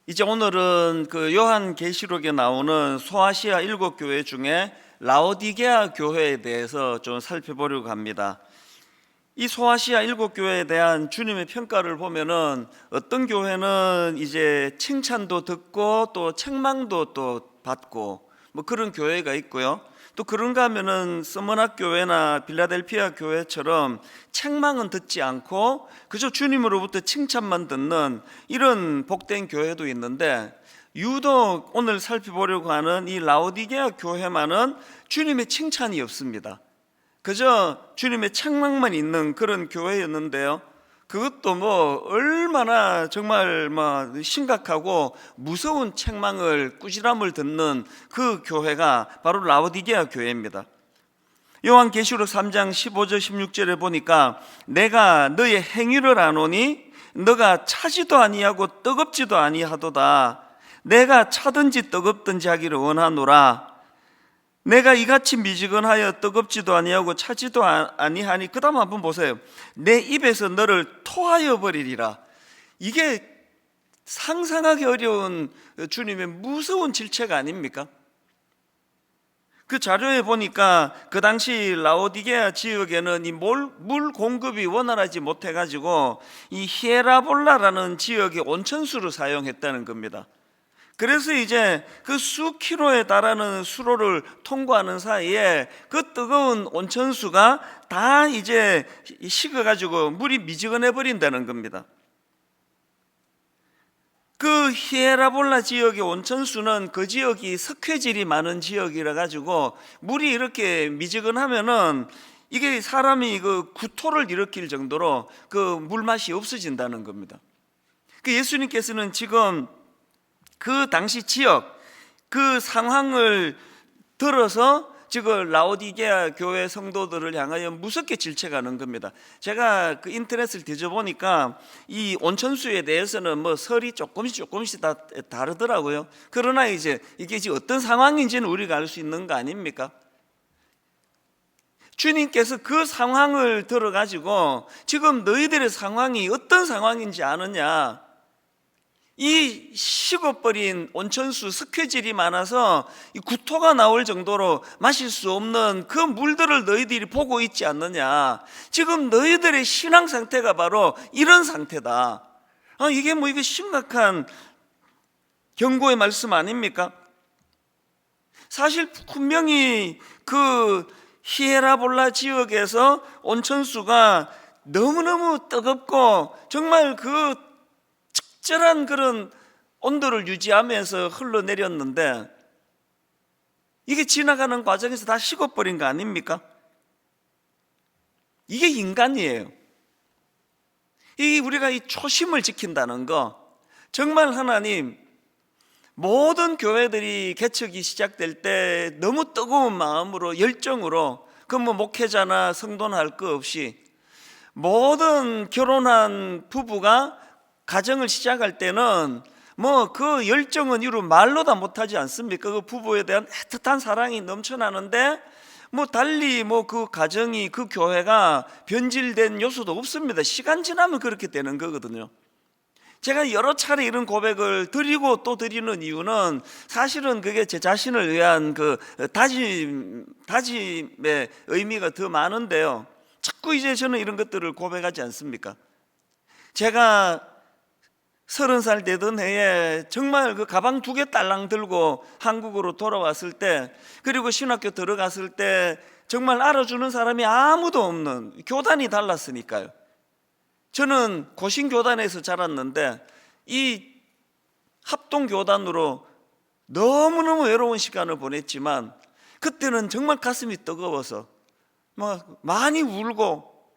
이제 오늘은 그 요한계시록에 나오는 소아시아 7교회 중에 라오디게아 교회에 대해서 좀 살펴보려고 합니다. 이 소아시아 7교회에 대한 주님의 평가를 보면은 어떤 교회는 이제 칭찬도 듣고 또 책망도 또 받고 뭐 그런 교회가 있고요. 또 그런가 하면은 서머나 교회나 빌라델피아 교회처럼 책망은 듣지 않고 그저 주님으로부터 칭찬만 듣는 이런 복된 교회도 있는데, 유독 오늘 살펴보려고 하는 이 라오디게아 교회만은 주님의 칭찬이 없습니다. 그저 주님의 책망만 있는 그런 교회였는데요, 그것도 뭐 얼마나 정말 심각하고 무서운 책망을, 꾸지람을 듣는 그 교회가 바로 라오디게아 교회입니다. 요한계시록 3장 15절 16절에 보니까 내가 너의 행위를 아노니 너가 차지도 아니하고 뜨겁지도 아니하도다. 내가 차든지 뜨겁든지 하기를 원하노라. 내가 이같이 미지근하여 뜨겁지도 아니하고 차지도 아니하니, 그 다음 한번 보세요. 내 입에서 너를 토하여 버리리라. 이게 상상하기 어려운 주님의 무서운 질책 아닙니까? 그 자료에 보니까 그 당시 라오디게아 지역에는 이 물 공급이 원활하지 못해가지고 이 히에라볼라라는 지역의 온천수를 사용했다는 겁니다. 그래서 이제 그 수킬로에 달하는 수로를 통과하는 사이에 그 뜨거운 온천수가 다 이제 식어가지고 물이 미지근해 버린다는 겁니다. 그 히에라볼라 지역의 온천수는 그 지역이 석회질이 많은 지역이라 가지고 물이 이렇게 미지근하면은 이게 사람이 그 구토를 일으킬 정도로 그 물맛이 없어진다는 겁니다. 그 예수님께서는 지금 그 당시 지역, 그 상황을 들어서 지금 라오디게아 교회 성도들을 향하여 무섭게 질책하는 겁니다. 제가 그 인터넷을 뒤져보니까 이 온천수에 대해서는 뭐 설이 조금씩 다 다르더라고요. 그러나 이제 이게 지금 어떤 상황인지는 우리가 알 수 있는 거 아닙니까? 주님께서 그 상황을 들어가지고 지금 너희들의 상황이 어떤 상황인지 아느냐? 이 식어버린 온천수, 석회질이 많아서 구토가 나올 정도로 마실 수 없는 그 물들을 너희들이 보고 있지 않느냐. 지금 너희들의 신앙 상태가 바로 이런 상태다. 이게 이게 심각한 경고의 말씀 아닙니까? 사실 분명히 그 히에라볼라 지역에서 온천수가 너무너무 뜨겁고 정말 그 적절한 그런 온도를 유지하면서 흘러내렸는데, 이게 지나가는 과정에서 다 식어버린 거 아닙니까? 이게 인간이에요. 이 우리가 이 초심을 지킨다는 거, 정말 하나님 모든 교회들이 개척이 시작될 때 너무 뜨거운 마음으로, 열정으로, 그 목회자나 성도나 할 거 없이 모든 결혼한 부부가 가정을 시작할 때는 그 열정은 이루 말로 다 못하지 않습니까? 그 부부에 대한 애틋한 사랑이 넘쳐나는데 달리 그 가정이, 그 교회가 변질된 요소도 없습니다. 시간 지나면 그렇게 되는 거거든요. 제가 여러 차례 이런 고백을 드리고 또 드리는 이유는 사실은 그게 제 자신을 위한 그 다짐의 의미가 더 많은데요, 자꾸 이제 저는 이런 것들을 고백하지 않습니까? 제가 30살 되던 해에 정말 그 가방 2개 딸랑 들고 한국으로 돌아왔을 때, 그리고 신학교 들어갔을 때 정말 알아주는 사람이 아무도 없는, 교단이 달랐으니까요. 저는 고신교단에서 자랐는데 이 합동교단으로 너무너무 외로운 시간을 보냈지만, 그때는 정말 가슴이 뜨거워서 많이 울고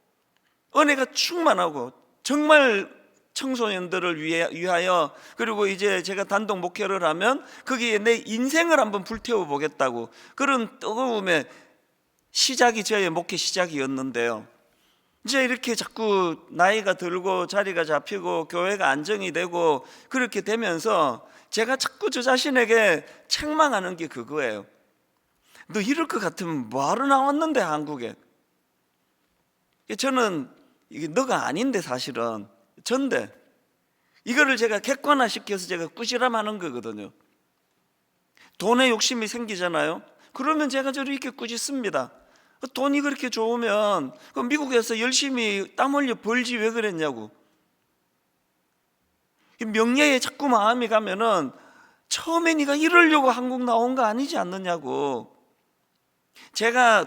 은혜가 충만하고, 정말 청소년들을 위하여, 그리고 이제 제가 단독 목회를 하면 거기에 내 인생을 한번 불태워 보겠다고, 그런 뜨거움의 시작이 저의 목회 시작이었는데요, 이제 이렇게 자꾸 나이가 들고 자리가 잡히고 교회가 안정이 되고 그렇게 되면서 제가 자꾸 저 자신에게 책망하는 게 그거예요. 너 이럴 것 같으면 뭐하러 나왔는데 한국에? 저는 이게 너가 아닌데 사실은 전데 이거를 제가 객관화시켜서 제가 꾸지람하는 거거든요. 돈에 욕심이 생기잖아요. 그러면 제가 저렇게 꾸짖습니다. 돈이 그렇게 좋으면 미국에서 열심히 땀 흘려 벌지 왜 그랬냐고. 명예에 자꾸 마음이 가면은 처음에 네가 이러려고 한국 나온 거 아니지 않느냐고. 제가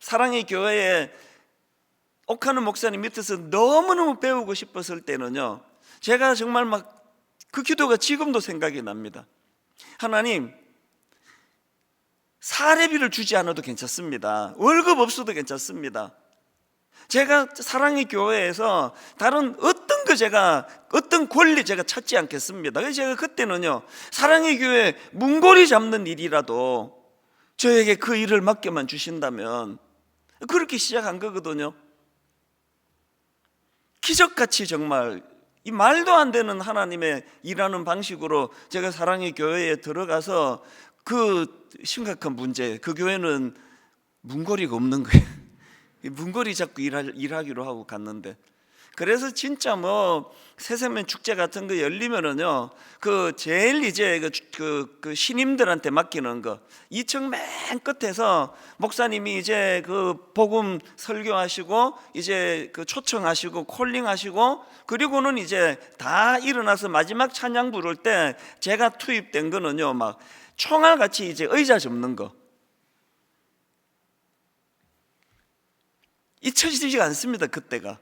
사랑의 교회에 옥하는 목사님 밑에서 너무너무 배우고 싶었을 때는요, 제가 정말 막 그 기도가 지금도 생각이 납니다. 하나님, 사례비를 주지 않아도 괜찮습니다. 월급 없어도 괜찮습니다. 제가 사랑의 교회에서 다른 어떤 권리 제가 찾지 않겠습니다. 그래서 제가 그때는요, 사랑의 교회 문고리 잡는 일이라도 저에게 그 일을 맡겨만 주신다면, 그렇게 시작한 거거든요. 기적같이 정말 이 말도 안 되는 하나님의 일하는 방식으로 제가 사랑의 교회에 들어가서 그 심각한 문제, 그 교회는 문고리가 없는 거예요. 문고리 잡고 일하기로 하고 갔는데, 그래서 진짜 뭐 새세면 축제 같은 거 열리면은요, 그 제일 이제 그 신임들한테 맡기는 거, 2층 맨 끝에서 목사님이 이제 그 복음 설교하시고 이제 그 초청하시고 콜링하시고, 그리고는 이제 다 일어나서 마지막 찬양 부를 때 제가 투입된 거는요, 막 총알같이 이제 의자 접는 거, 잊혀지지가 않습니다. 그때가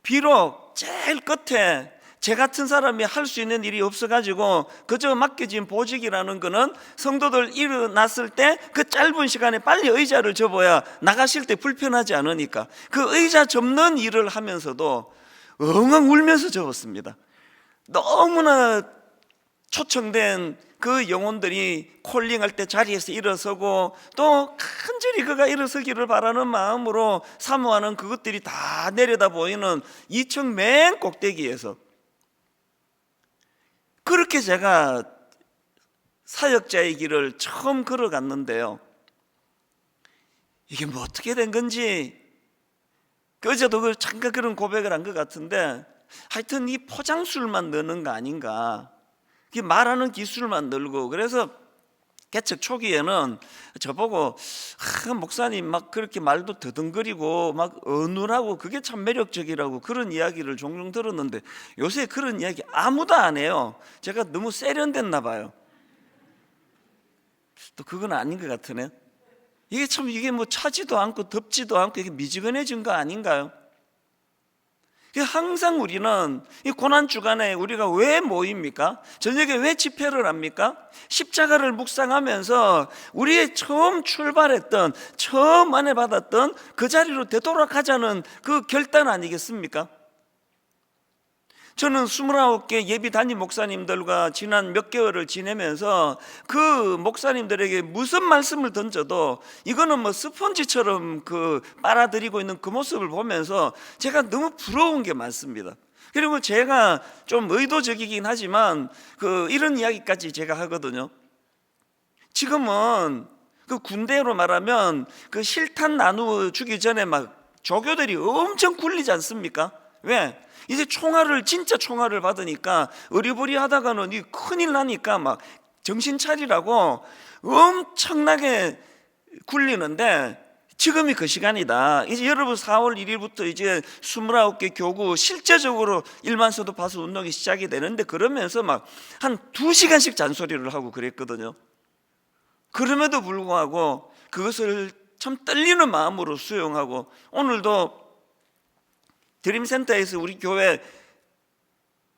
비록 제일 끝에 제 같은 사람이 할 수 있는 일이 없어가지고 그저 맡겨진 보직이라는 거는 성도들 일어났을 때 그 짧은 시간에 빨리 의자를 접어야 나가실 때 불편하지 않으니까 그 의자 접는 일을 하면서도 엉엉 울면서 접었습니다. 너무나 초청된 그 영혼들이 콜링할 때 자리에서 일어서고 또 간절히 그가 일어서기를 바라는 마음으로 사모하는 그것들이 다 내려다 보이는 2층 맨 꼭대기에서, 그렇게 제가 사역자의 길을 처음 걸어갔는데요, 이게 뭐 어떻게 된 건지, 어제도 잠깐 그런 고백을 한 것 같은데, 하여튼 이 포장술만 넣는 거 아닌가, 말하는 기술만 늘고. 그래서 개척 초기에는 저보고 목사님 막 그렇게 말도 더듬거리고 막 어눌하고 그게 참 매력적이라고 그런 이야기를 종종 들었는데, 요새 그런 이야기 아무도 안 해요. 제가 너무 세련됐나 봐요. 또 그건 아닌 것 같으네. 이게 뭐 차지도 않고 덥지도 않고 이게 미지근해진 거 아닌가요? 항상 우리는 이 고난주간에 우리가 왜 모입니까? 저녁에 왜 집회를 합니까? 십자가를 묵상하면서 우리의 처음 출발했던, 처음 안내받았던 그 자리로 되돌아가자는 그 결단 아니겠습니까? 저는 29개 예비 담임 목사님들과 지난 몇 개월을 지내면서 그 목사님들에게 무슨 말씀을 던져도 이거는 뭐 스펀지처럼 빨아들이고 있는 그 모습을 보면서 제가 너무 부러운 게 많습니다. 그리고 제가 좀 의도적이긴 하지만 이런 이야기까지 제가 하거든요. 지금은 그 군대로 말하면 그 실탄 나누어주기 전에 막 조교들이 엄청 굴리지 않습니까? 왜? 이제 진짜 총알을 받으니까 어리버리하다가는 이 큰일 나니까 막 정신 차리라고 엄청나게 굴리는데, 지금이 그 시간이다. 이제 여러분 4월 1일부터 이제 29개 교구 실제적으로 일반서도 파수 운동이 시작이 되는데, 그러면서 막 한 2시간씩 잔소리를 하고 그랬거든요. 그럼에도 불구하고 그것을 참 떨리는 마음으로 수용하고, 오늘도 드림센터에서 우리 교회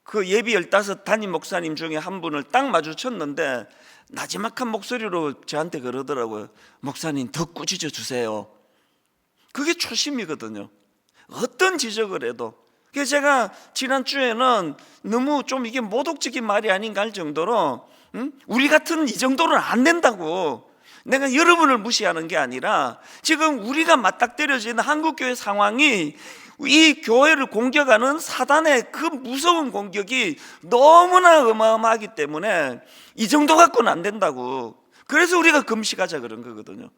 그 예비 15 담임 목사님 중에 한 분을 딱 마주쳤는데 나지막한 목소리로 저한테 그러더라고요. 목사님 더 꾸짖어 주세요. 그게 초심이거든요. 어떤 지적을 해도. 그래서 제가 지난주에는 너무 좀 이게 모독적인 말이 아닌가 할 정도로 우리 같은 이 정도는 안 된다고, 내가 여러분을 무시하는 게 아니라 지금 우리가 맞닥뜨려진 한국교회 상황이 이 교회를 공격하는 사단의 그 무서운 공격이 너무나 어마어마하기 때문에 이 정도 갖고는 안 된다고. 그래서 우리가 금식하자 그런 거거든요.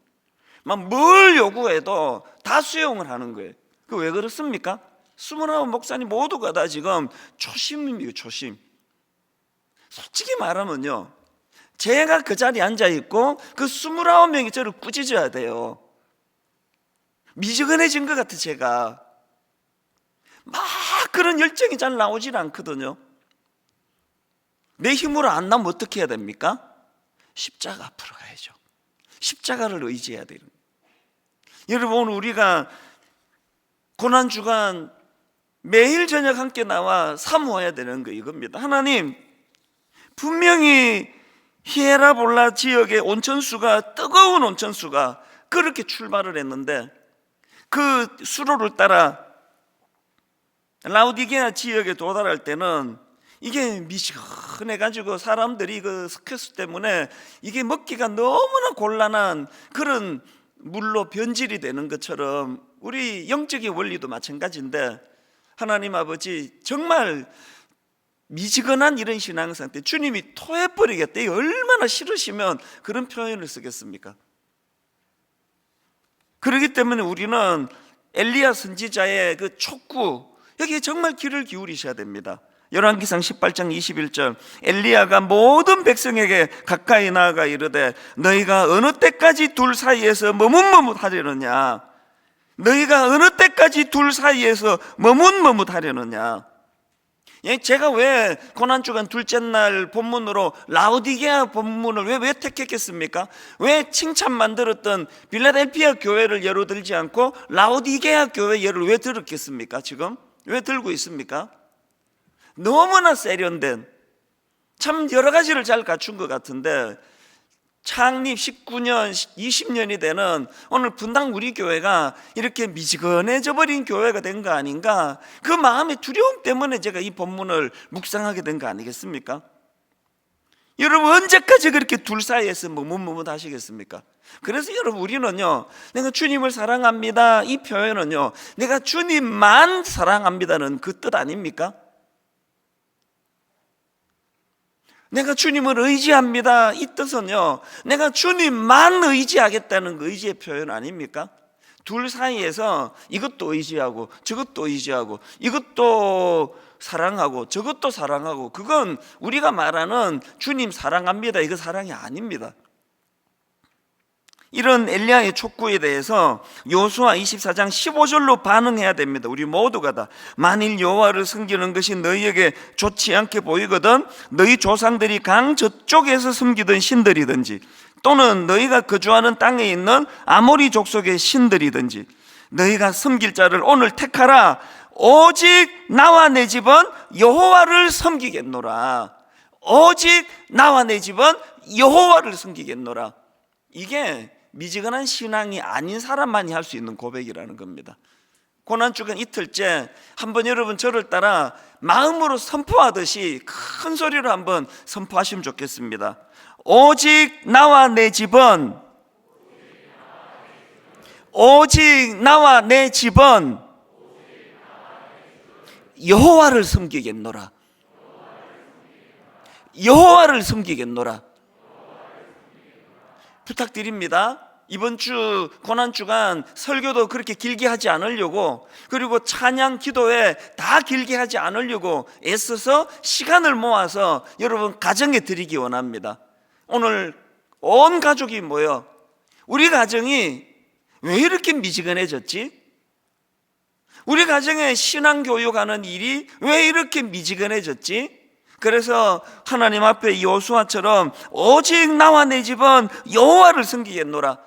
막 뭘 요구해도 다 수용을 하는 거예요. 그 왜 그렇습니까? 29 목사님 모두가 다 지금 초심이에요. 초심. 솔직히 말하면요, 제가 그 자리에 앉아있고 그 29명이 저를 꾸짖어야 돼요. 미지근해진 것 같아. 제가 막 그런 열정이 잘 나오질 않거든요. 내 힘으로 안 나면 어떻게 해야 됩니까? 십자가 앞으로 가야죠. 십자가를 의지해야 돼요. 여러분, 오늘 우리가 고난주간 매일 저녁 함께 나와 사모해야 되는 거 이겁니다. 하나님, 분명히 히에라볼라 지역의 온천수가, 뜨거운 온천수가 그렇게 출발을 했는데 그 수로를 따라 라오디게아 지역에 도달할 때는 이게 미지근해가지고 사람들이 그 스크스 때문에 이게 먹기가 너무나 곤란한 그런 물로 변질이 되는 것처럼 우리 영적인 원리도 마찬가지인데, 하나님 아버지, 정말 미지근한 이런 신앙 상태, 주님이 토해버리겠다, 이게 얼마나 싫으시면 그런 표현을 쓰겠습니까? 그렇기 때문에 우리는 엘리야 선지자의 그 촉구, 여기에 정말 귀를 기울이셔야 됩니다. 열왕기상 18장 21절, 엘리야가 모든 백성에게 가까이 나아가 이르되 너희가 어느 때까지 둘 사이에서 머뭇머뭇하려느냐, 너희가 어느 때까지 둘 사이에서 머뭇머뭇하려느냐. 제가 왜 고난주간 둘째 날 본문으로 라오디게아 본문을 왜 택했겠습니까? 왜 칭찬만 들었던 빌라델피아 교회를 예로 들지 않고 라오디게아 교회 예를 왜 들었겠습니까? 지금 왜 들고 있습니까? 너무나 세련된, 참 여러 가지를 잘 갖춘 것 같은데, 창립 19년, 20년이 되는 오늘 분당 우리 교회가 이렇게 미지근해져 버린 교회가 된 거 아닌가, 그 마음의 두려움 때문에 제가 이 본문을 묵상하게 된 거 아니겠습니까? 여러분, 언제까지 그렇게 둘 사이에서 머뭇머뭇 하시겠습니까? 그래서 여러분, 우리는요, 내가 주님을 사랑합니다, 이 표현은요, 내가 주님만 사랑합니다는 그 뜻 아닙니까? 내가 주님을 의지합니다, 이 뜻은요, 내가 주님만 의지하겠다는 그 의지의 표현 아닙니까? 둘 사이에서 이것도 의지하고 저것도 의지하고 이것도 사랑하고 저것도 사랑하고, 그건 우리가 말하는 주님 사랑합니다, 이거 사랑이 아닙니다. 이런 엘리야의 촉구에 대해서 여호수아 24장 15절로 반응해야 됩니다. 우리 모두가 다. 만일 여호와를 섬기는 것이 너희에게 좋지 않게 보이거든 너희 조상들이 강 저쪽에서 섬기던 신들이든지 또는 너희가 거주하는 땅에 있는 아모리 족속의 신들이든지 너희가 섬길 자를 오늘 택하라. 오직 나와 내 집은 여호와를 섬기겠노라. 오직 나와 내 집은 여호와를 섬기겠노라. 이게 미지근한 신앙이 아닌 사람만이 할 수 있는 고백이라는 겁니다. 고난주간 이틀째 한번 여러분 저를 따라 마음으로 선포하듯이 큰 소리로 한번 선포하시면 좋겠습니다. 오직 나와 내 집은, 오직 나와 내 집은 여호와를 섬기겠노라. 여호와를 섬기겠노라. 부탁드립니다. 이번 주 고난주간 설교도 그렇게 길게 하지 않으려고, 그리고 찬양 기도회 다 길게 하지 않으려고 애써서 시간을 모아서 여러분 가정에 드리기 원합니다. 오늘 온 가족이 모여, 우리 가정이 왜 이렇게 미지근해졌지? 우리 가정에 신앙교육하는 일이 왜 이렇게 미지근해졌지? 그래서 하나님 앞에 여호수아처럼 오직 나와 내 집은 여호와를 섬기겠노라.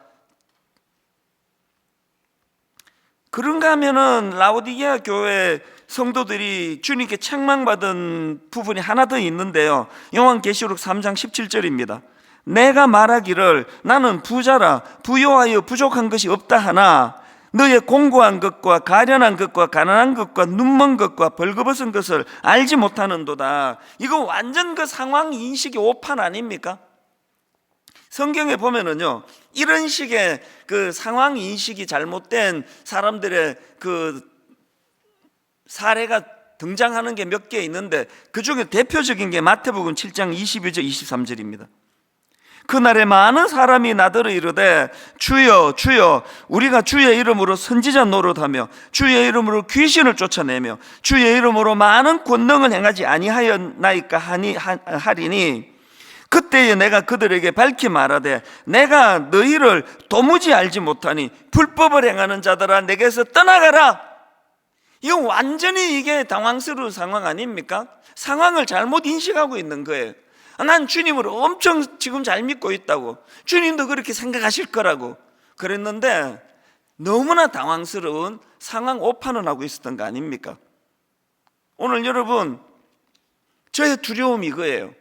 그런가 하면은 라오디게아 교회 성도들이 주님께 책망받은 부분이 하나 더 있는데요, 요한계시록 3장 17절입니다. 내가 말하기를 나는 부자라 부요하여 부족한 것이 없다 하나 너의 공고한 것과 가련한 것과 가난한 것과 눈먼 것과 벌거벗은 것을 알지 못하는도다. 이거 완전 그 상황 인식의 오판 아닙니까? 성경에 보면은요, 이런 식의 그 상황 인식이 잘못된 사람들의 그 사례가 등장하는 게 몇 개 있는데, 그 중에 대표적인 게 마태복음 7장 22절 23절입니다. 그날에 많은 사람이 나더러 이르되 주여 주여 우리가 주의 이름으로 선지자 노릇하며 주의 이름으로 귀신을 쫓아내며 주의 이름으로 많은 권능을 행하지 아니하였나이까 하리니 그때에 내가 그들에게 밝히 말하되 내가 너희를 도무지 알지 못하니 불법을 행하는 자들아 내게서 떠나가라. 이거 완전히 이게 당황스러운 상황 아닙니까? 상황을 잘못 인식하고 있는 거예요. 난 주님을 엄청 지금 잘 믿고 있다고, 주님도 그렇게 생각하실 거라고 그랬는데 너무나 당황스러운 상황 오판을 하고 있었던 거 아닙니까? 오늘 여러분, 저의 두려움이 이거예요.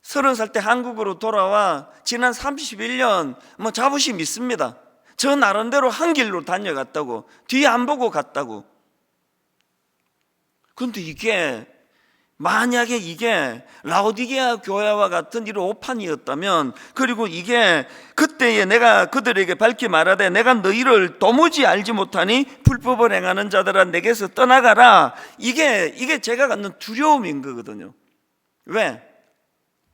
30살 때 한국으로 돌아와 지난 31년 자부심 있습니다. 저 나름대로 한 길로 다녀갔다고, 뒤에 안 보고 갔다고. 그런데 만약에 이게 라오디게아 교회와 같은 이런 오판이었다면, 그리고 이게 그때에 내가 그들에게 밝히 말하되 내가 너희를 도무지 알지 못하니 불법을 행하는 자들아 내게서 떠나가라, 이게 제가 갖는 두려움인 거거든요. 왜?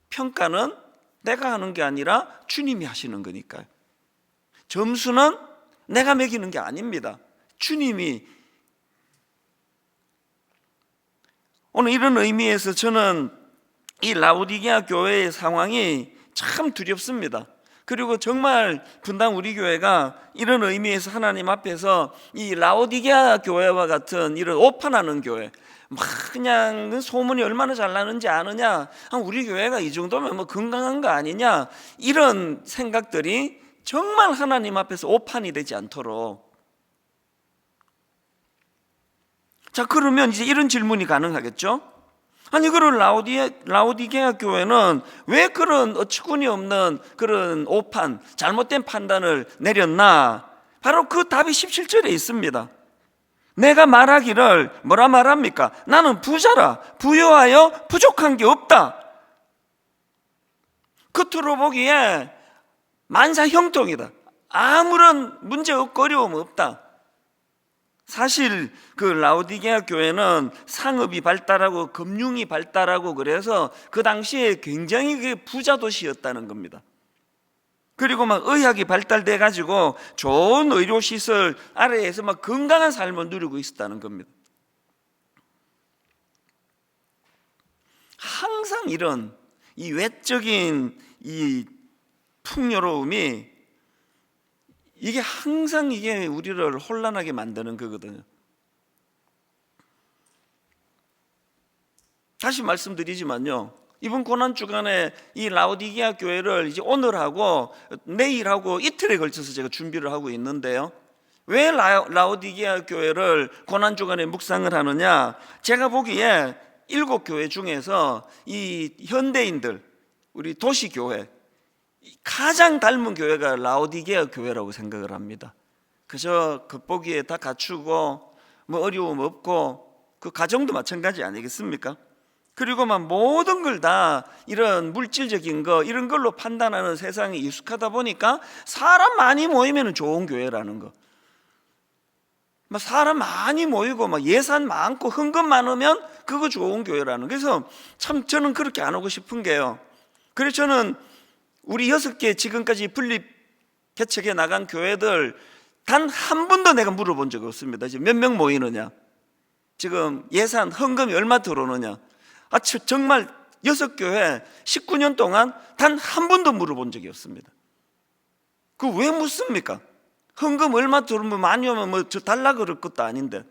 평가는 내가 하는 게 아니라 주님이 하시는 거니까요. 점수는 내가 매기는 게 아닙니다. 주님이. 오늘 이런 의미에서 저는 이 라오디게아 교회의 상황이 참 두렵습니다. 그리고 정말 분당 우리 교회가 이런 의미에서 하나님 앞에서 이 라오디게아 교회와 같은 이런 오판하는 교회, 막 그냥 소문이 얼마나 잘 나는지 아느냐, 우리 교회가 이 정도면 건강한 거 아니냐, 이런 생각들이 정말 하나님 앞에서 오판이 되지 않도록. 자, 그러면 이제 이런 질문이 가능하겠죠? 아니, 그런 라오디게아 교회는 왜 그런 어처구니 없는 그런 오판, 잘못된 판단을 내렸나? 바로 그 답이 17절에 있습니다. 내가 말하기를 뭐라 말합니까? 나는 부자라, 부유하여 부족한 게 없다. 겉으로 보기에 만사형통이다, 아무런 문제 없고 어려움 없다. 사실 그 라오디게아 교회는 상업이 발달하고 금융이 발달하고 그래서 그 당시에 굉장히 부자 도시였다는 겁니다. 그리고 의학이 발달돼 가지고 좋은 의료시설 아래에서 건강한 삶을 누리고 있었다는 겁니다. 항상 이런 이 외적인 이 풍요로움이 이게 항상 우리를 혼란하게 만드는 거거든요. 다시 말씀드리지만요, 이번 고난주간에 이 라오디게아 교회를 이제 오늘하고 내일하고 이틀에 걸쳐서 제가 준비를 하고 있는데요, 왜 라오디게아 교회를 고난주간에 묵상을 하느냐? 제가 보기에 7교회 중에서 이 현대인들, 우리 도시교회, 가장 닮은 교회가 라오디게아 교회라고 생각을 합니다. 그저 겉보기에 다 갖추고 어려움 없고, 그 가정도 마찬가지 아니겠습니까? 그리고 모든 걸 다 이런 물질적인 거, 이런 걸로 판단하는 세상에 익숙하다 보니까 사람 많이 모이면 좋은 교회라는 거, 사람 많이 모이고 예산 많고 헌금 많으면 그거 좋은 교회라는. 그래서 참 저는 그렇게 안 오고 싶은 게요, 그래서 저는 우리 6개 지금까지 분립 개척해 나간 교회들 단 한 번도 내가 물어본 적이 없습니다. 지금 몇 명 모이느냐, 지금 예산 헌금이 얼마 들어오느냐. 정말 6교회 19년 동안 단 한 번도 물어본 적이 없습니다. 그 왜 묻습니까? 헌금 얼마 들어오면 많이 오면 저 달라 그럴 것도 아닌데.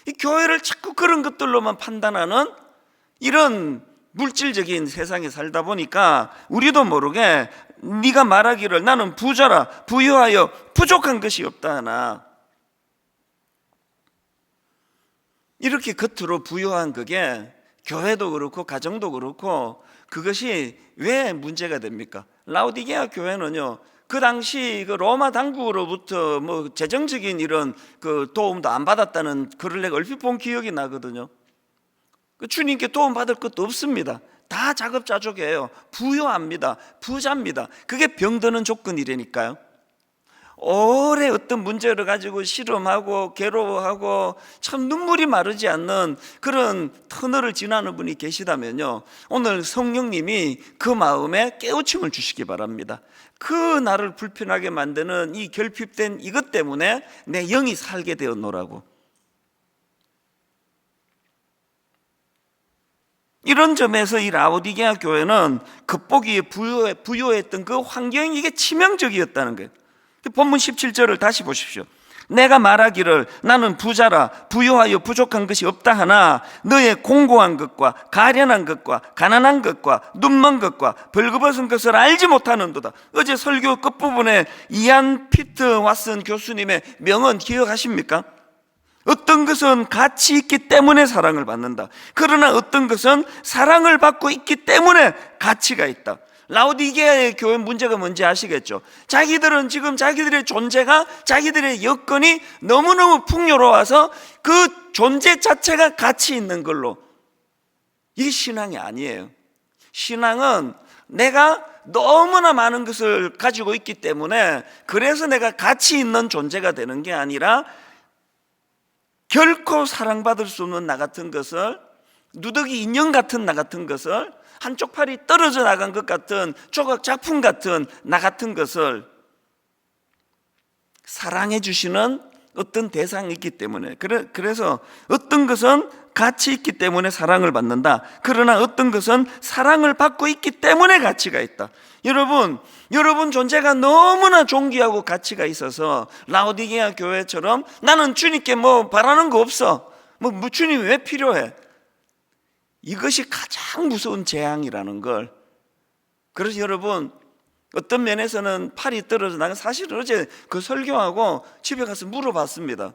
이 교회를 자꾸 그런 것들로만 판단하는 이런 물질적인 세상에 살다 보니까 우리도 모르게 네가 말하기를 나는 부자라, 부유하여 부족한 것이 없다 하나, 이렇게 겉으로 부유한 그게 교회도 그렇고 가정도 그렇고 그것이 왜 문제가 됩니까? 라오디게아 교회는요, 그 당시 그 로마 당국으로부터 재정적인 이런 그 도움도 안 받았다는 글을 내가 얼핏 본 기억이 나거든요. 주님께 도움 받을 것도 없습니다. 다 자급자족이에요. 부유합니다. 부자입니다. 그게 병드는 조건이라니까요. 오래 어떤 문제를 가지고 실험하고 괴로워하고 참 눈물이 마르지 않는 그런 터널을 지나는 분이 계시다면요, 오늘 성령님이 그 마음에 깨우침을 주시기 바랍니다. 그 나를 불편하게 만드는 이 결핍된 이것 때문에 내 영이 살게 되었노라고. 이런 점에서 이 라오디게아 교회는 겉보기에 부요했던 그 환경이 이게 치명적이었다는 거예요. 본문 17절을 다시 보십시오. 내가 말하기를 나는 부자라 부요하여 부족한 것이 없다 하나 너의 공고한 것과 가련한 것과 가난한 것과 눈먼 것과 벌거벗은 것을 알지 못하는도다. 어제 설교 끝부분에 이안 피트 왓슨 교수님의 명언 기억하십니까? 어떤 것은 가치 있기 때문에 사랑을 받는다. 그러나 어떤 것은 사랑을 받고 있기 때문에 가치가 있다. 라오디게아의 교회 문제가 뭔지 아시겠죠? 자기들은 지금 자기들의 존재가, 자기들의 여건이 너무너무 풍요로워서 그 존재 자체가 가치 있는 걸로, 이게 신앙이 아니에요. 신앙은 내가 너무나 많은 것을 가지고 있기 때문에 그래서 내가 가치 있는 존재가 되는 게 아니라 결코 사랑받을 수 없는 나 같은 것을, 누더기 인형 같은 나 같은 것을, 한쪽 팔이 떨어져 나간 것 같은 조각 작품 같은 나 같은 것을 사랑해 주시는 어떤 대상이 있기 때문에, 그래서 어떤 것은 가치 있기 때문에 사랑을 받는다. 그러나 어떤 것은 사랑을 받고 있기 때문에 가치가 있다. 여러분 존재가 너무나 존귀하고 가치가 있어서 라오디게아 교회처럼 나는 주님께 뭐 바라는 거 없어, 뭐 주님이 왜 필요해, 이것이 가장 무서운 재앙이라는 걸. 그래서 여러분, 어떤 면에서는 팔이 떨어져 나가, 사실은 어제 그 설교하고 집에 가서 물어봤습니다.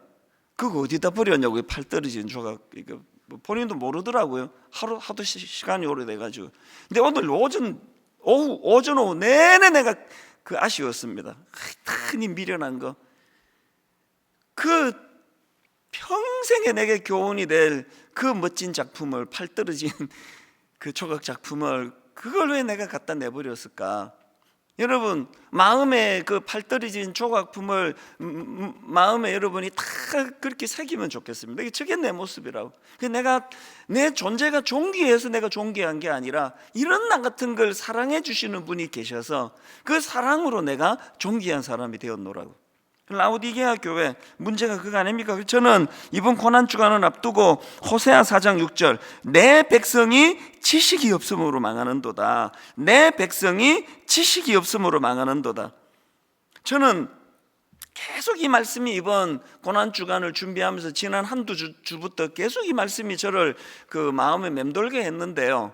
그거 어디다 버렸냐고, 팔 떨어진 조각. 이거 본인도 모르더라고요. 하도 시간이 오래돼가지고. 근데 오늘 오후 내내 내가 그 아쉬웠습니다. 흔히 미련한 거. 그 평생에 내게 교훈이 될 그 멋진 작품을, 팔 떨어진 그 조각 작품을, 그걸 왜 내가 갖다 내버렸을까? 여러분, 마음에 그 팔 떨어진 조각품을 마음에 여러분이 다 그렇게 새기면 좋겠습니다. 저게 내 모습이라고. 내가 내 존재가 존귀해서 내가 존귀한 게 아니라 이런 나 같은 걸 사랑해 주시는 분이 계셔서 그 사랑으로 내가 존귀한 사람이 되었노라고. 라오디게아 교회 문제가 그거 아닙니까? 저는 이번 고난주간을 앞두고 호세아 4장 6절, 내 백성이 지식이 없음으로 망하는도다. 내 백성이 지식이 없음으로 망하는도다. 저는 계속 이 말씀이 이번 고난주간을 준비하면서 지난 한두 주부터 계속 이 말씀이 저를 그 마음에 맴돌게 했는데요,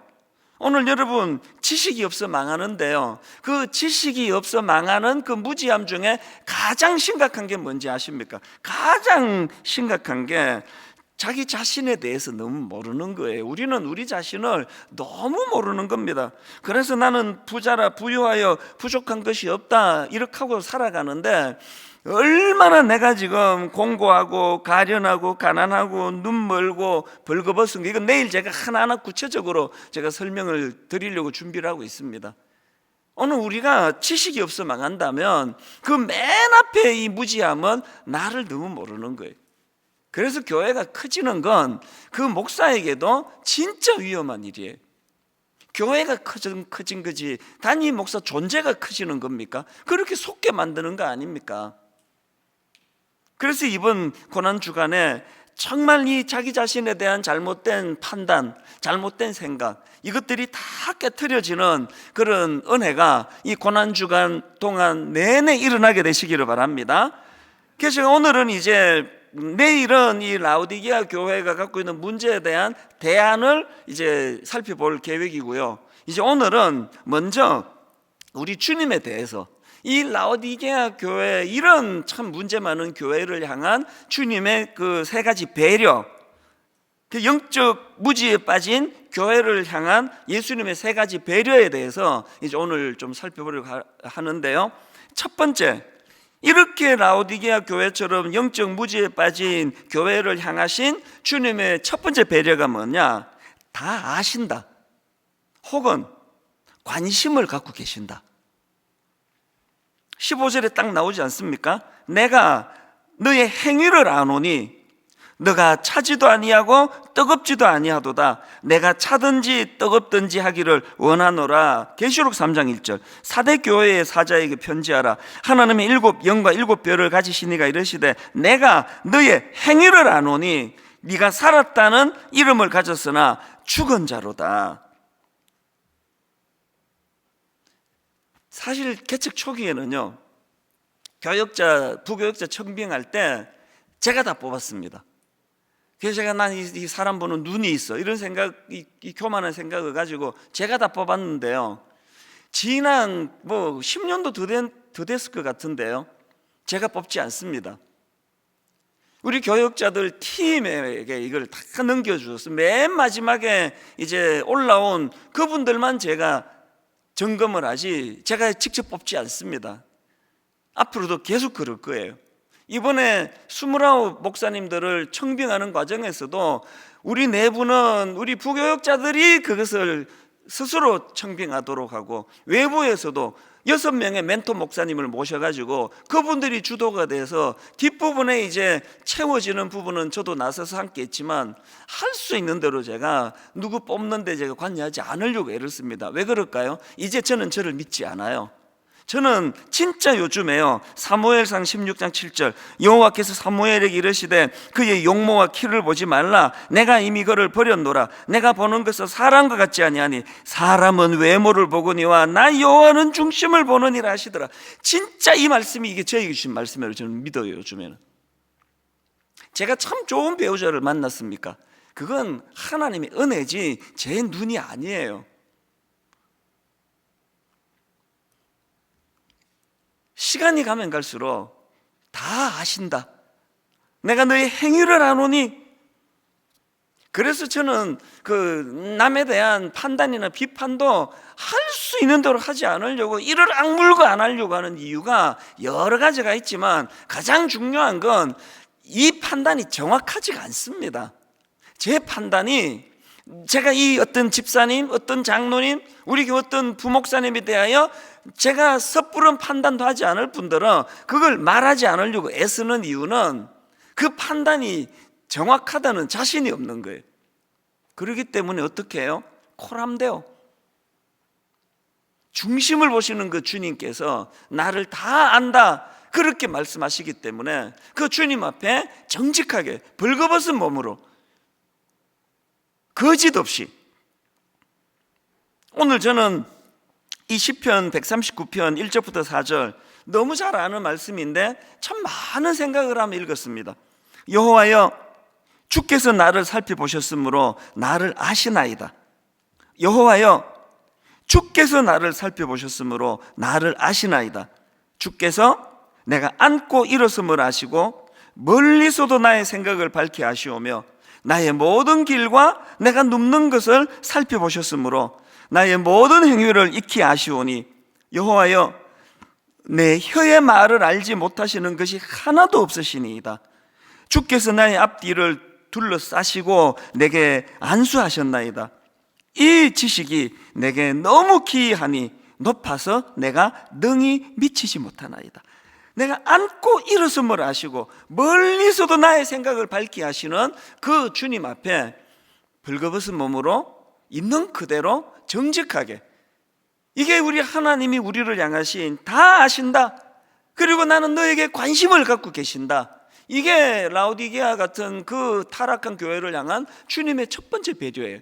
오늘 여러분 지식이 없어 망하는데요, 그 지식이 없어 망하는 그 무지함 중에 가장 심각한 게 뭔지 아십니까? 가장 심각한 게 자기 자신에 대해서 너무 모르는 거예요. 우리는 우리 자신을 너무 모르는 겁니다. 그래서 나는 부자라 부유하여 부족한 것이 없다 이렇게 하고 살아가는데, 얼마나 내가 지금 공고하고 가련하고 가난하고 눈멀고 벌거벗은 게, 이건 내일 제가 하나하나 구체적으로 제가 설명을 드리려고 준비를 하고 있습니다. 오늘 우리가 지식이 없어 망한다면 그 맨 앞에 이 무지함은 나를 너무 모르는 거예요. 그래서 교회가 커지는 건 그 목사에게도 진짜 위험한 일이에요. 교회가 커진 거지 단임 목사 존재가 커지는 겁니까? 그렇게 속게 만드는 거 아닙니까? 그래서 이번 고난주간에 정말 이 자기 자신에 대한 잘못된 판단, 잘못된 생각, 이것들이 다 깨트려지는 그런 은혜가 이 고난주간 동안 내내 일어나게 되시기를 바랍니다. 그래서 제가 오늘은 이제, 내일은 이 라오디게아 교회가 갖고 있는 문제에 대한 대안을 이제 살펴볼 계획이고요. 이제 오늘은 먼저 우리 주님에 대해서, 이 라오디게아 교회, 이런 참 문제 많은 교회를 향한 주님의 그 세 가지 배려, 그 영적 무지에 빠진 교회를 향한 예수님의 세 가지 배려에 대해서 이제 오늘 좀 살펴보려고 하는데요. 첫 번째, 이렇게 라오디게아 교회처럼 영적 무지에 빠진 교회를 향하신 주님의 첫 번째 배려가 뭐냐? 다 아신다, 혹은 관심을 갖고 계신다. 15절에 딱 나오지 않습니까? 내가 너의 행위를 아노니 너가 차지도 아니하고 뜨겁지도 아니하도다. 내가 차든지 뜨겁든지 하기를 원하노라. 계시록 3장 1절. 사대 교회의 사자에게 편지하라. 하나님의 7 영과 7 별을 가지시니가 이르시되 내가 너의 행위를 아노니 네가 살았다는 이름을 가졌으나 죽은 자로다. 사실 개척 초기에는요, 부교역자 청빙할 때 제가 다 뽑았습니다. 그래서 제가 난 이 사람 보는 눈이 있어, 이런 생각, 이 교만한 생각을 가지고 제가 다 뽑았는데요, 지난 10년도 더 됐을 것 같은데요, 제가 뽑지 않습니다. 우리 교역자들 팀에게 이걸 다 넘겨주었어요. 맨 마지막에 이제 올라온 그분들만 제가 점검을 하지 제가 직접 뽑지 않습니다. 앞으로도 계속 그럴 거예요. 이번에 29 목사님들을 청빙하는 과정에서도 우리 내부는 우리 부교역자들이 그것을 스스로 청빙하도록 하고, 외부에서도 6명의 멘토 목사님을 모셔가지고 그분들이 주도가 돼서 뒷부분에 이제 채워지는 부분은 저도 나서서 함께 했지만, 할 수 있는 대로 제가 누구 뽑는데 제가 관여하지 않으려고 애를 씁니다. 왜 그럴까요? 이제 저는 저를 믿지 않아요. 저는 진짜 요즘에요, 사무엘상 16장 7절 여호와께서 사무엘에게 이르시되 그의 용모와 키를 보지 말라. 내가 이미 그를 버렸노라. 내가 보는 것은 사람과 같지 아니하니 사람은 외모를 보거니와 나 여호와는 중심을 보느니라 하시더라. 진짜 이 말씀이 이게 저에게 주신 말씀이라고 저는 믿어요. 요즘에는 제가 참 좋은 배우자를 만났습니까? 그건 하나님의 은혜지 제 눈이 아니에요. 시간이 가면 갈수록 다 아신다. 내가 너의 행위를 아노니. 그래서 저는 그 남에 대한 판단이나 비판도 할 수 있는 대로 하지 않으려고, 이를 악물고 안 하려고 하는 이유가 여러 가지가 있지만, 가장 중요한 건 이 판단이 정확하지가 않습니다. 제 판단이, 제가 이 어떤 집사님, 어떤 장로님, 우리 교회 어떤 부목사님에 대하여 제가 섣부른 판단도 하지 않을 뿐더러 그걸 말하지 않으려고 애쓰는 이유는 그 판단이 정확하다는 자신이 없는 거예요. 그렇기 때문에 어떻게 해요? 코람데오. 중심을 보시는 그 주님께서 나를 다 안다, 그렇게 말씀하시기 때문에 그 주님 앞에 정직하게 벌거벗은 몸으로 거짓 없이, 오늘 저는 이 시편 139편 1절부터 4절 너무 잘 아는 말씀인데 참 많은 생각을 하며 읽었습니다. 여호와여, 주께서 나를 살펴보셨으므로 나를 아시나이다. 여호와여, 주께서 나를 살펴보셨으므로 나를 아시나이다. 주께서 내가 앉고 일어섬을 아시고 멀리서도 나의 생각을 밝히 아시오며 나의 모든 길과 내가 눕는 것을 살펴보셨으므로 나의 모든 행위를 익히 아시오니 여호와여, 내 혀의 말을 알지 못하시는 것이 하나도 없으시니이다. 주께서 나의 앞뒤를 둘러싸시고 내게 안수하셨나이다. 이 지식이 내게 너무 기이하니 높아서 내가 능히 미치지 못하나이다. 내가 앉고 일어섬을 아시고 멀리서도 나의 생각을 밝히 하시는 그 주님 앞에 벌거벗은 몸으로 있는 그대로 정직하게, 이게 우리 하나님이 우리를 향하신 다 아신다, 그리고 나는 너에게 관심을 갖고 계신다, 이게 라오디게아 같은 그 타락한 교회를 향한 주님의 첫 번째 배려예요.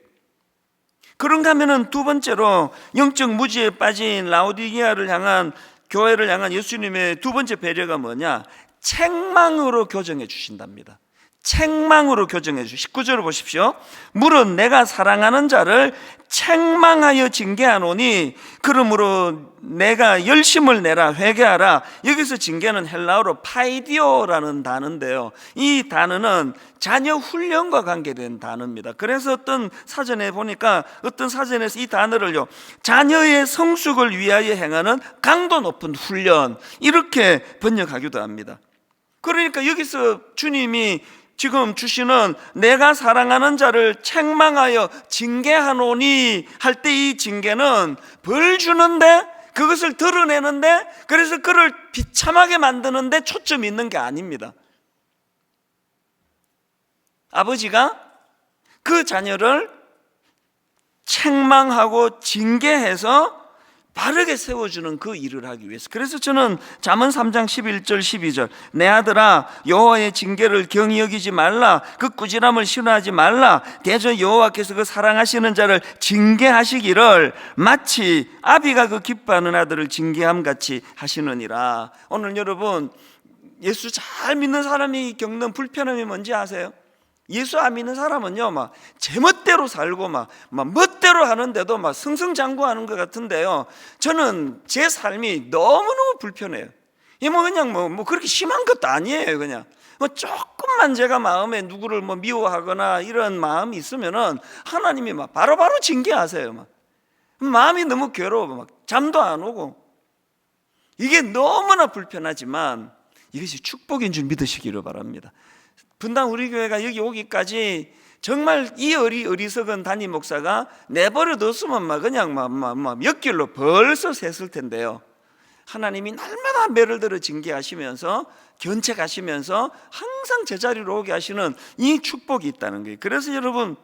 그런가 하면은 두 번째로 영적 무지에 빠진 라오디게아를 향한, 교회를 향한 예수님의 두 번째 배려가 뭐냐? 책망으로 교정해 주신답니다. 책망으로 교정해 주시고, 19절을 보십시오. 무릇 내가 사랑하는 자를 책망하여 징계하노니 그러므로 내가 열심을 내라, 회개하라. 여기서 징계는 헬라어로 파이디오라는 단어인데요, 이 단어는 자녀 훈련과 관계된 단어입니다. 그래서 어떤 사전에 보니까, 어떤 사전에서 이 단어를요, 자녀의 성숙을 위하여 행하는 강도 높은 훈련, 이렇게 번역하기도 합니다. 그러니까 여기서 주님이 지금 주시는 내가 사랑하는 자를 책망하여 징계하노니 할 때 이 징계는 벌 주는데 그것을 드러내는데, 그래서 그를 비참하게 만드는데 초점이 있는 게 아닙니다. 아버지가 그 자녀를 책망하고 징계해서 바르게 세워주는 그 일을 하기 위해서. 그래서 저는 잠언 3장 11절 12절 내 아들아 여호와의 징계를 경히 여기지 말라, 그 꾸지람을 싫어하지 말라. 대저 여호와께서 그 사랑하시는 자를 징계하시기를 마치 아비가 그 기뻐하는 아들을 징계함 같이 하시느니라. 오늘 여러분, 예수 잘 믿는 사람이 겪는 불편함이 뭔지 아세요? 예수 안 믿는 사람은요, 막 제멋대로 살고 막 멋대로 하는데도 막 승승장구하는 것 같은데요, 저는 제 삶이 너무너무 불편해요. 이 그냥 그렇게 심한 것도 아니에요. 그냥 조금만 제가 마음에 누구를 미워하거나 이런 마음이 있으면은 하나님이 막 바로바로 징계하세요. 막 마음이 너무 괴로워, 막 잠도 안 오고. 이게 너무나 불편하지만 이것이 축복인 줄 믿으시기를 바랍니다. 분당 우리 교회가 여기 오기까지 정말 이 어리석은 담임 목사가 내버려 뒀으면 그냥 몇 길로 벌써 샜을 텐데요, 하나님이 날마다 매를 들어 징계하시면서 견책하시면서 항상 제자리로 오게 하시는 이 축복이 있다는 거예요. 그래서 여러분,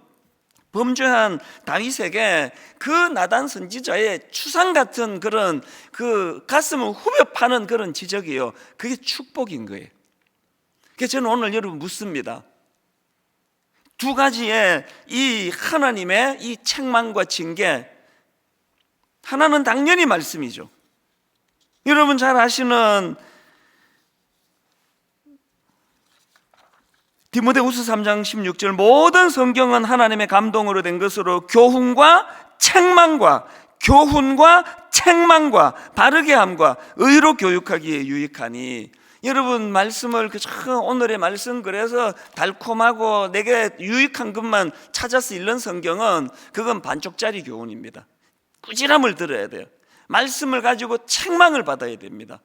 범죄한 다윗에게 그 나단 선지자의 추상 같은 그런 그 가슴을 후벼 파는 그런 지적이요, 그게 축복인 거예요. 그래서 저는 오늘 여러분 묻습니다. 두 가지의 이 하나님의 이 책망과 징계, 하나는 당연히 말씀이죠. 여러분 잘 아시는 디모데후서 3장 16절 모든 성경은 하나님의 감동으로 된 것으로 교훈과 책망과 바르게 함과 의로 교육하기에 유익하니. 여러분 말씀을 오늘의 말씀 그래서 달콤하고 내게 유익한 것만 찾아서 읽는 성경은 그건 반쪽짜리 교훈입니다. 꾸지람을 들어야 돼요. 말씀을 가지고 책망을 받아야 됩니다.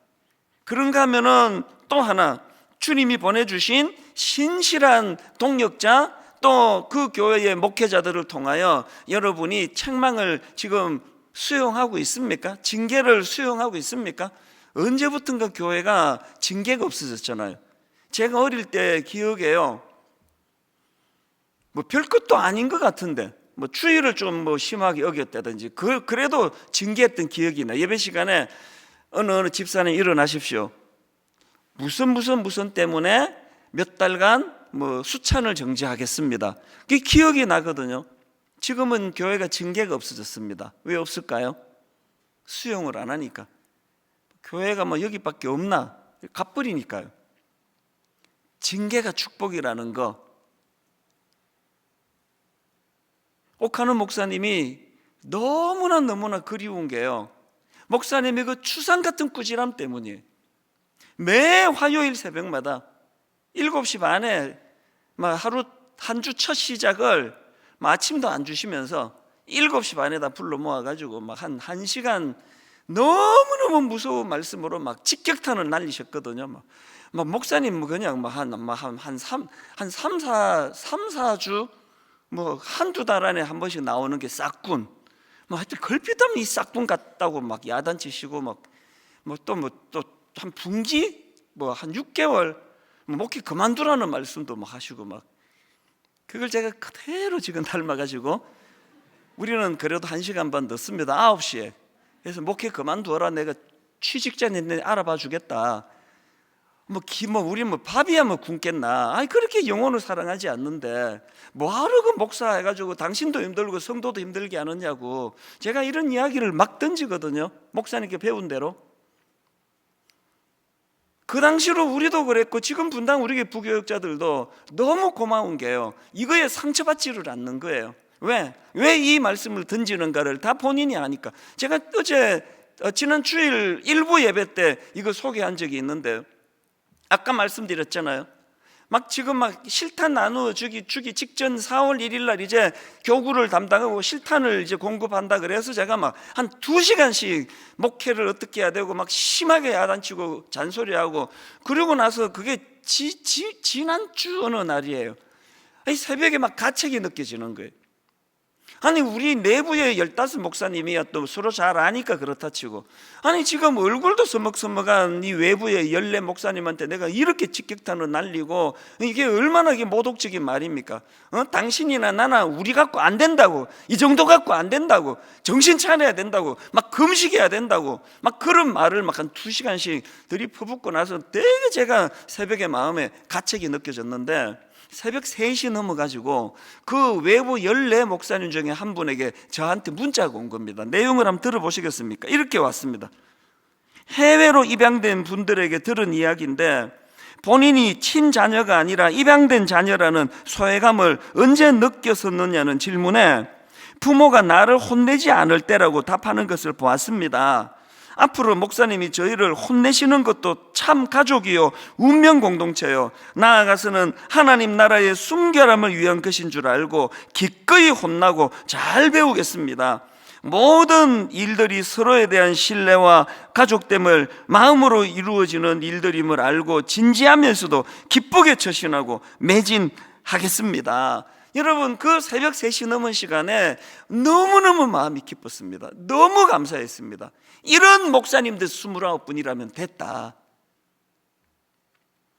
그런가 하면은 또 하나, 주님이 보내주신 신실한 동역자, 또 그 교회의 목회자들을 통하여 여러분이 책망을 지금 수용하고 있습니까? 징계를 수용하고 있습니까? 언제부턴가 교회가 징계가 없어졌잖아요. 제가 어릴 때 기억에요, 별것도 아닌 것 같은데 주의를 좀 심하게 어겼다든지 그래도 징계했던 기억이 나. 예배 시간에 어느 집사님 일어나십시오, 무슨 때문에 몇 달간 수찬을 정지하겠습니다. 그게 기억이 나거든요. 지금은 교회가 징계가 없어졌습니다. 왜 없을까요? 수용을 안 하니까. 교회가 여기밖에 없나? 갚버리니까요. 징계가 축복이라는 거. 옥하는 목사님이 너무나 그리운 게요, 목사님의 그 추상 같은 꾸지람 때문이에요. 매 화요일 새벽마다 7시 반에 하루 한 주 첫 시작을 아침도 안 주시면서 7시 반에다 불러 모아가지고 한 1시간 너무너무 무서운 말씀으로 직격탄을 날리셨거든요. 목사님 그냥 한 3, 4주 한두 달 안에 한 번씩 나오는 게 싹군. 하여튼 걸핏 하면 이 싹군 같다고 야단치시고 또 한 분기 한 6개월 목회 그만두라는 말씀도 하시고 그걸 제가 그대로 지금 닮아가지고, 우리는 그래도 1시간 반 늦습니다. 9시에. 그래서 목회 그만두어라, 내가 취직자인데 알아봐 주겠다. 우리 밥이야 굶겠나? 그렇게 영혼을 사랑하지 않는데 뭐하러 그 목사 해가지고 당신도 힘들고 성도도 힘들게 하느냐고 제가 이런 이야기를 막 던지거든요, 목사님께 배운 대로. 그 당시로 우리도 그랬고 지금 분당 우리 부교육자들도 너무 고마운 게요, 이거에 상처받지를 않는 거예요. 왜 이 말씀을 던지는가를 다 본인이 아니까. 제가 지난 주일 일부 예배 때 이거 소개한 적이 있는데, 아까 말씀드렸잖아요, 지금 실탄 나누어 주기 직전 4월 1일 날 이제 교구를 담당하고 실탄을 이제 공급한다 그래서 제가 한 2시간씩 목회를 어떻게 해야 되고 심하게 야단치고 잔소리하고, 그러고 나서 그게 지난주 어느 날이에요. 새벽에 가책이 느껴지는 거예요. 아니 우리 내부에 15 목사님이야 또 서로 잘 아니까 그렇다 치고, 아니 지금 얼굴도 서먹서먹한 이 외부의 14 목사님한테 내가 이렇게 직격탄을 날리고, 이게 얼마나 이게 모독적인 말입니까? 당신이나 나나 우리 갖고 안 된다고, 이 정도 갖고 안 된다고, 정신 차려야 된다고, 막 금식해야 된다고, 막 그런 말을 막 한 2시간씩 들이퍼붓고 나서 되게 제가 새벽에 마음에 가책이 느껴졌는데, 새벽 3시 넘어가지고 그 외부 14 목사님 중에 한 분에게 저한테 문자가 온 겁니다. 내용을 한번 들어보시겠습니까? 이렇게 왔습니다. 해외로 입양된 분들에게 들은 이야기인데, 본인이 친자녀가 아니라 입양된 자녀라는 소외감을 언제 느꼈었느냐는 질문에 부모가 나를 혼내지 않을 때라고 답하는 것을 보았습니다. 앞으로 목사님이 저희를 혼내시는 것도 참 가족이요, 운명 공동체요, 나아가서는 하나님 나라의 순결함을 위한 것인 줄 알고 기꺼이 혼나고 잘 배우겠습니다. 모든 일들이 서로에 대한 신뢰와 가족됨을 마음으로 이루어지는 일들임을 알고 진지하면서도 기쁘게 처신하고 매진하겠습니다. 여러분, 그 새벽 3시 넘은 시간에 너무너무 마음이 기뻤습니다. 너무 감사했습니다. 이런 목사님들 29분이라면 됐다.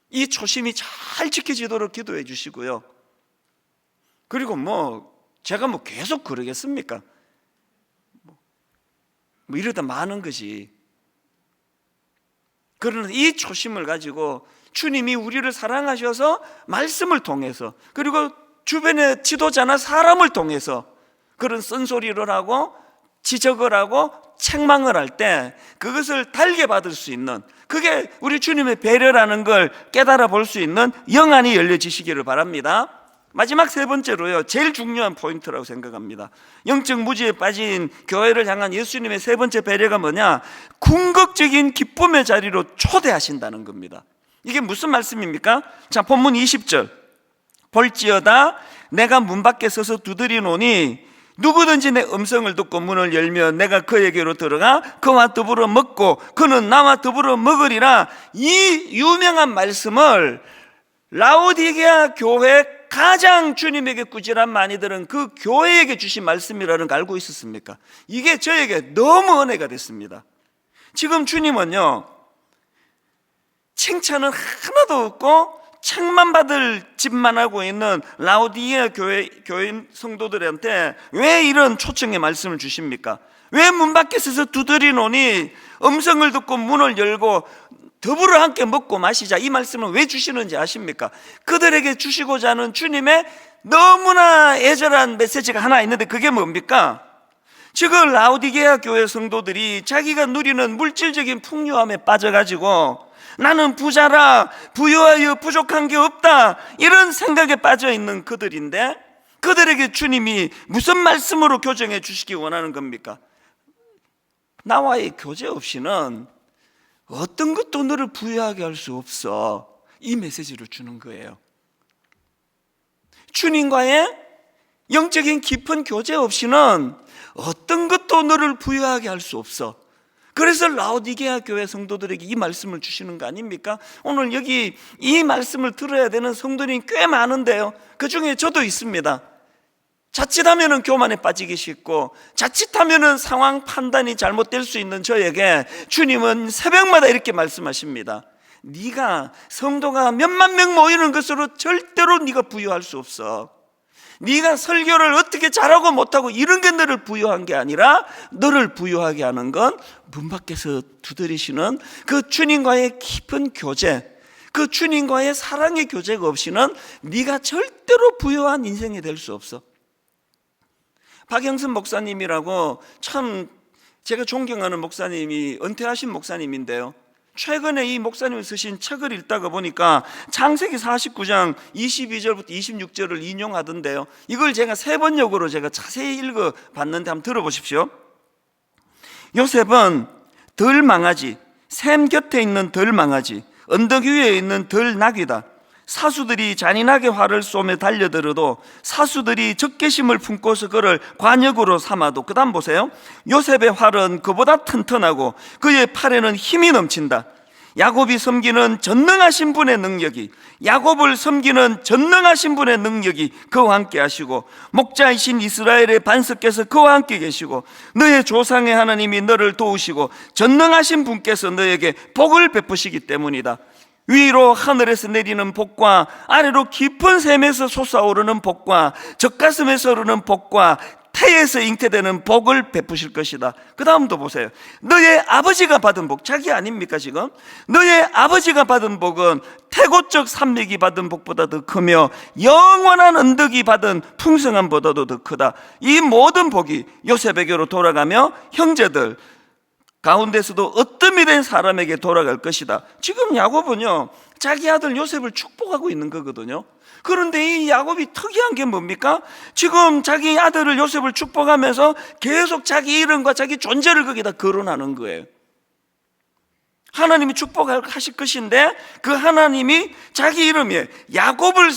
이 초심이 잘 지켜지도록 기도해 주시고요. 그리고 제가 계속 그러겠습니까? 이러다 마는 것이. 그러나 이 초심을 가지고 주님이 우리를 사랑하셔서 말씀을 통해서, 그리고 주변의 지도자나 사람을 통해서 그런 쓴소리를 하고 지적을 하고 책망을 할 때 그것을 달게 받을 수 있는, 그게 우리 주님의 배려라는 걸 깨달아 볼 수 있는 영안이 열려지시기를 바랍니다. 마지막 3번째로요, 제일 중요한 포인트라고 생각합니다. 영적 무지에 빠진 교회를 향한 예수님의 3번째 배려가 뭐냐? 궁극적인 기쁨의 자리로 초대하신다는 겁니다. 이게 무슨 말씀입니까? 자, 본문 20절. 볼지어다 내가 문 밖에 서서 두드리노니 누구든지 내 음성을 듣고 문을 열면 내가 그에게로 들어가 그와 더불어 먹고 그는 나와 더불어 먹으리라. 이 유명한 말씀을 라오디게아 교회 가장 주님에게 꾸준한 많이들은 그 교회에게 주신 말씀이라는 거 알고 있었습니까? 이게 저에게 너무 은혜가 됐습니다. 지금 주님은요, 칭찬은 하나도 없고 책만 받을 짓만 하고 있는 라오디게아 교인 성도들한테 왜 이런 초청의 말씀을 주십니까? 왜 문 밖에 서서 두드리노니 음성을 듣고 문을 열고 더불어 함께 먹고 마시자, 이 말씀을 왜 주시는지 아십니까? 그들에게 주시고자 하는 주님의 너무나 애절한 메시지가 하나 있는데, 그게 뭡니까? 지금 라오디게아 교회 성도들이 자기가 누리는 물질적인 풍요함에 빠져가지고 나는 부자라, 부유하여 부족한 게 없다, 이런 생각에 빠져 있는 그들인데, 그들에게 주님이 무슨 말씀으로 교정해 주시기 원하는 겁니까? 나와의 교제 없이는 어떤 것도 너를 부유하게 할 수 없어, 이 메시지를 주는 거예요. 주님과의 영적인 깊은 교제 없이는 어떤 것도 너를 부유하게 할 수 없어. 그래서 라오디게아 교회 성도들에게 이 말씀을 주시는 거 아닙니까? 오늘 여기 이 말씀을 들어야 되는 성도들이 꽤 많은데요, 그 중에 저도 있습니다. 자칫하면 교만에 빠지기 쉽고 자칫하면 상황 판단이 잘못될 수 있는 저에게 주님은 새벽마다 이렇게 말씀하십니다. 네가 성도가 몇만 명 모이는 것으로 절대로 네가 부유할 수 없어. 네가 설교를 어떻게 잘하고 못하고 이런 게 너를 부유한 게 아니라, 너를 부유하게 하는 건 문 밖에서 두드리시는 그 주님과의 깊은 교제, 그 주님과의 사랑의 교제가 없이는 네가 절대로 부유한 인생이 될 수 없어. 박영선 목사님이라고 참 제가 존경하는 목사님이 은퇴하신 목사님인데요, 최근에 이 목사님이 쓰신 책을 읽다가 보니까 창세기 49장 22절부터 26절을 인용하던데요, 이걸 제가 3번역으로 제가 자세히 읽어봤는데 한번 들어보십시오. 요셉은 덜망아지, 샘 곁에 있는 덜망아지, 언덕 위에 있는 덜나귀다. 사수들이 잔인하게 활을 쏘며 달려들어도, 사수들이 적개심을 품고서 그를 관역으로 삼아도, 그 다음 보세요. 요셉의 활은 그보다 튼튼하고 그의 팔에는 힘이 넘친다. 야곱이 섬기는 전능하신 분의 능력이, 야곱을 섬기는 전능하신 분의 능력이 그와 함께 하시고, 목자이신 이스라엘의 반석께서 그와 함께 계시고, 너의 조상의 하나님이 너를 도우시고 전능하신 분께서 너에게 복을 베푸시기 때문이다. 위로 하늘에서 내리는 복과 아래로 깊은 샘에서 솟아오르는 복과 젖가슴에서 오르는 복과 태에서 잉태되는 복을 베푸실 것이다. 그 다음도 보세요. 너의 아버지가 받은 복, 자기 아닙니까 지금? 너의 아버지가 받은 복은 태고적 산맥이 받은 복보다 더 크며 영원한 언덕이 받은 풍성함보다도 더 크다. 이 모든 복이 요셉에게로 돌아가며 형제들 가운데서도 어떤 된 사람에게 돌아갈 것이다. 지금 야곱은요, 자기 아들 요셉을 축복하고 있는 거거든요. 그런데 이 야곱이 특이한 게 뭡니까? 지금 자기 아들을 요셉을 축복하면서 계속 자기 이름과 자기 존재를 거기다 거론하는 거예요. 하나님이 축복하실 것인데 그 하나님이 자기 이름에 야곱이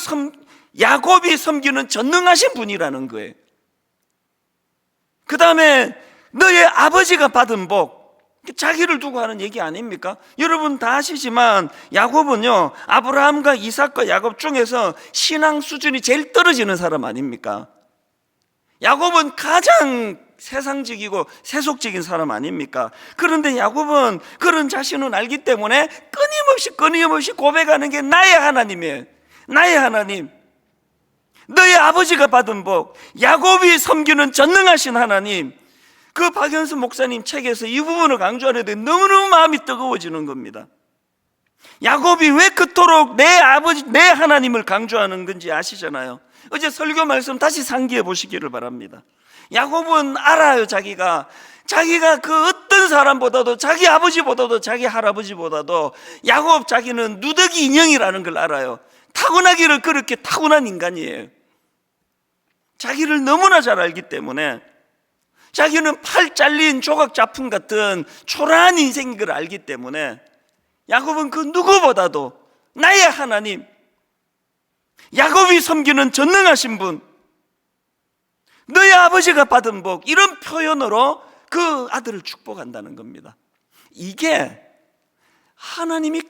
섬기는 전능하신 분이라는 거예요. 그 다음에 너의 아버지가 받은 복, 자기를 두고 하는 얘기 아닙니까? 여러분 다 아시지만 야곱은요, 아브라함과 이삭과 야곱 중에서 신앙 수준이 제일 떨어지는 사람 아닙니까? 야곱은 가장 세상적이고 세속적인 사람 아닙니까? 그런데 야곱은 그런 자신을 알기 때문에 끊임없이 고백하는 게 나의 하나님이에요. 나의 하나님, 너의 아버지가 받은 복, 야곱이 섬기는 전능하신 하나님. 그 박연수 목사님 책에서 이 부분을 강조하는데 너무너무 마음이 뜨거워지는 겁니다. 야곱이 왜 그토록 내 아버지, 내 하나님을 강조하는 건지 아시잖아요. 어제 설교 말씀 다시 상기해 보시기를 바랍니다. 야곱은 알아요. 자기가 그 어떤 사람보다도, 자기 아버지보다도, 자기 할아버지보다도 야곱 자기는 누더기 인형이라는 걸 알아요. 타고나기를 그렇게 타고난 인간이에요. 자기를 너무나 잘 알기 때문에 자기는 팔 잘린 조각 작품 같은 초라한 인생인 걸 알기 때문에 야곱은 그 누구보다도 나의 하나님, 야곱이 섬기는 전능하신 분, 너의 아버지가 받은 복, 이런 표현으로 그 아들을 축복한다는 겁니다. 이게 하나님이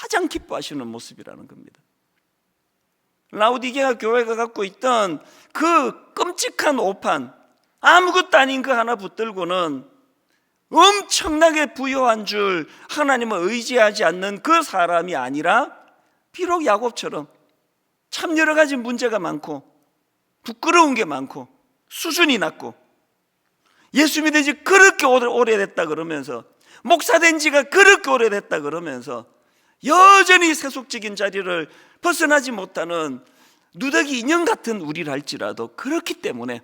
가장 기뻐하시는 모습이라는 겁니다. 라오디게아 교회가 갖고 있던 그 끔찍한 오판, 아무것도 아닌 그 하나 붙들고는 엄청나게 부유한 줄 하나님을 의지하지 않는 그 사람이 아니라, 비록 야곱처럼 참 여러 가지 문제가 많고 부끄러운 게 많고 수준이 낮고 예수 믿은 지 그렇게 오래됐다 그러면서, 목사된 지가 그렇게 오래됐다 그러면서 여전히 세속적인 자리를 벗어나지 못하는 누더기 인형 같은 우리를 할지라도 그렇기 때문에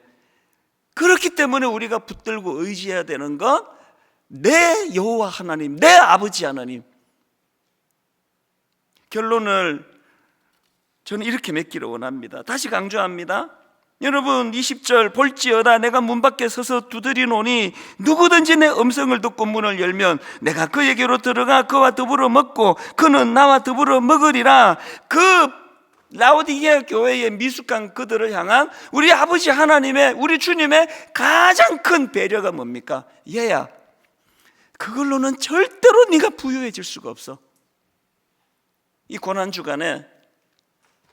우리가 붙들고 의지해야 되는 건 내 여호와 하나님, 내 아버지 하나님. 결론을 저는 이렇게 맺기를 원합니다. 다시 강조합니다. 여러분 20절, 볼지어다 내가 문 밖에 서서 두드리노니 누구든지 내 음성을 듣고 문을 열면 내가 그에게로 들어가 그와 더불어 먹고 그는 나와 더불어 먹으리라. 그 라오디게아 교회의 미숙한 그들을 향한 우리 아버지 하나님의, 우리 주님의 가장 큰 배려가 뭡니까? 얘야, 그걸로는 절대로 네가 부유해질 수가 없어. 이 고난주간에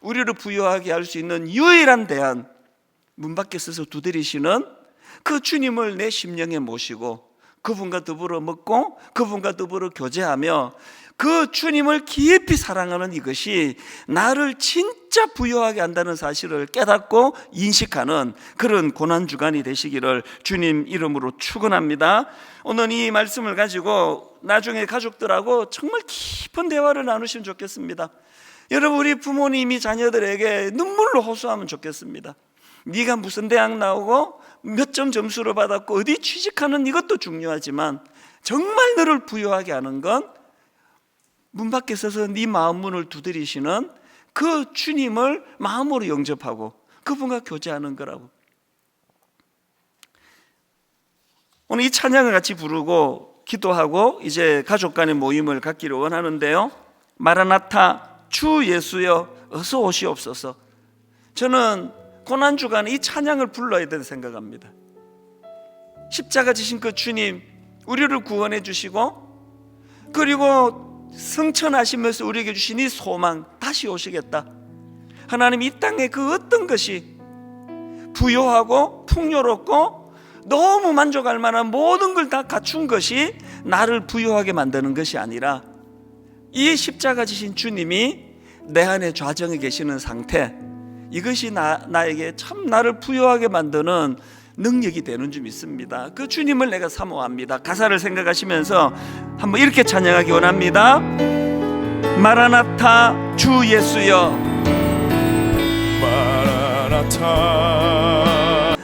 우리를 부유하게 할 수 있는 유일한 대안, 문 밖에 서서 두드리시는 그 주님을 내 심령에 모시고 그분과 더불어 먹고 그분과 더불어 교제하며 그 주님을 깊이 사랑하는 이것이 나를 진짜 부유하게 한다는 사실을 깨닫고 인식하는 그런 고난주간이 되시기를 주님 이름으로 축원합니다. 오늘 이 말씀을 가지고 나중에 가족들하고 정말 깊은 대화를 나누시면 좋겠습니다. 여러분, 우리 부모님이 자녀들에게 눈물로 호소하면 좋겠습니다. 네가 무슨 대학 나오고 몇 점 점수를 받았고 어디 취직하는 이것도 중요하지만 정말 너를 부유하게 하는 건 문 밖에 서서 네 마음 문을 두드리시는 그 주님을 마음으로 영접하고 그분과 교제하는 거라고. 오늘 이 찬양을 같이 부르고 기도하고 이제 가족 간의 모임을 갖기를 원하는데요. 마라나타, 주 예수여 어서 오시옵소서. 저는 고난주간에 이 찬양을 불러야 된다고 생각합니다. 십자가 지신 그 주님, 우리를 구원해 주시고 그리고 승천하시면서 우리에게 주신 이 소망, 다시 오시겠다. 하나님 이 땅에 그 어떤 것이 부요하고 풍요롭고 너무 만족할 만한 모든 걸 다 갖춘 것이 나를 부요하게 만드는 것이 아니라 이 십자가 지신 주님이 내 안에 좌정에 계시는 상태, 이것이 나에게 참 나를 부요하게 만드는 능력이 되는 줄 믿습니다. 그 주님을 내가 사모합니다. 가사를 생각하시면서 한번 이렇게 찬양하기 원합니다. 마라나타 주 예수여, 마라나타.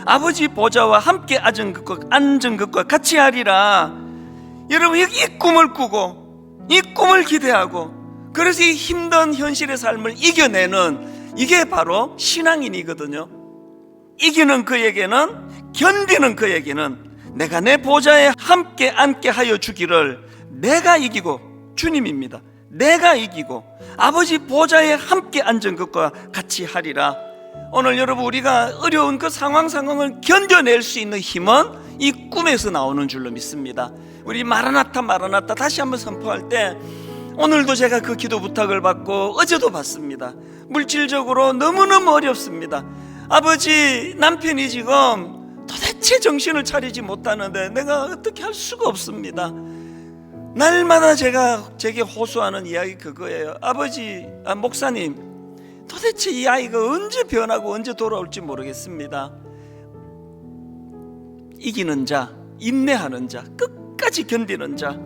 아버지 보좌와 함께 앉은 것과 같이 하리라. 여러분, 이 꿈을 꾸고 이 꿈을 기대하고, 그래서 이 힘든 현실의 삶을 이겨내는, 이게 바로 신앙인이거든요. 이기는 그에게는, 견디는 그에게는 내가 내 보좌에 함께 앉게 하여 주기를, 내가 이기고, 주님입니다. 내가 이기고 아버지 보좌에 함께 앉은 것과 같이 하리라. 오늘 여러분, 우리가 어려운 그 상황을 견뎌낼 수 있는 힘은 이 꿈에서 나오는 줄로 믿습니다. 우리 마라나타 마라나타 다시 한번 선포할 때, 오늘도 제가 그 기도 부탁을 받고 어제도 받습니다. 물질적으로 너무너무 어렵습니다. 아버지, 남편이 지금 도대체 정신을 차리지 못하는데 내가 어떻게 할 수가 없습니다. 날마다 제게 호소하는 이야기 그거예요. 아버지, 목사님, 도대체 이 아이가 언제 변하고 언제 돌아올지 모르겠습니다. 이기는 자, 인내하는 자, 끝까지 견디는 자,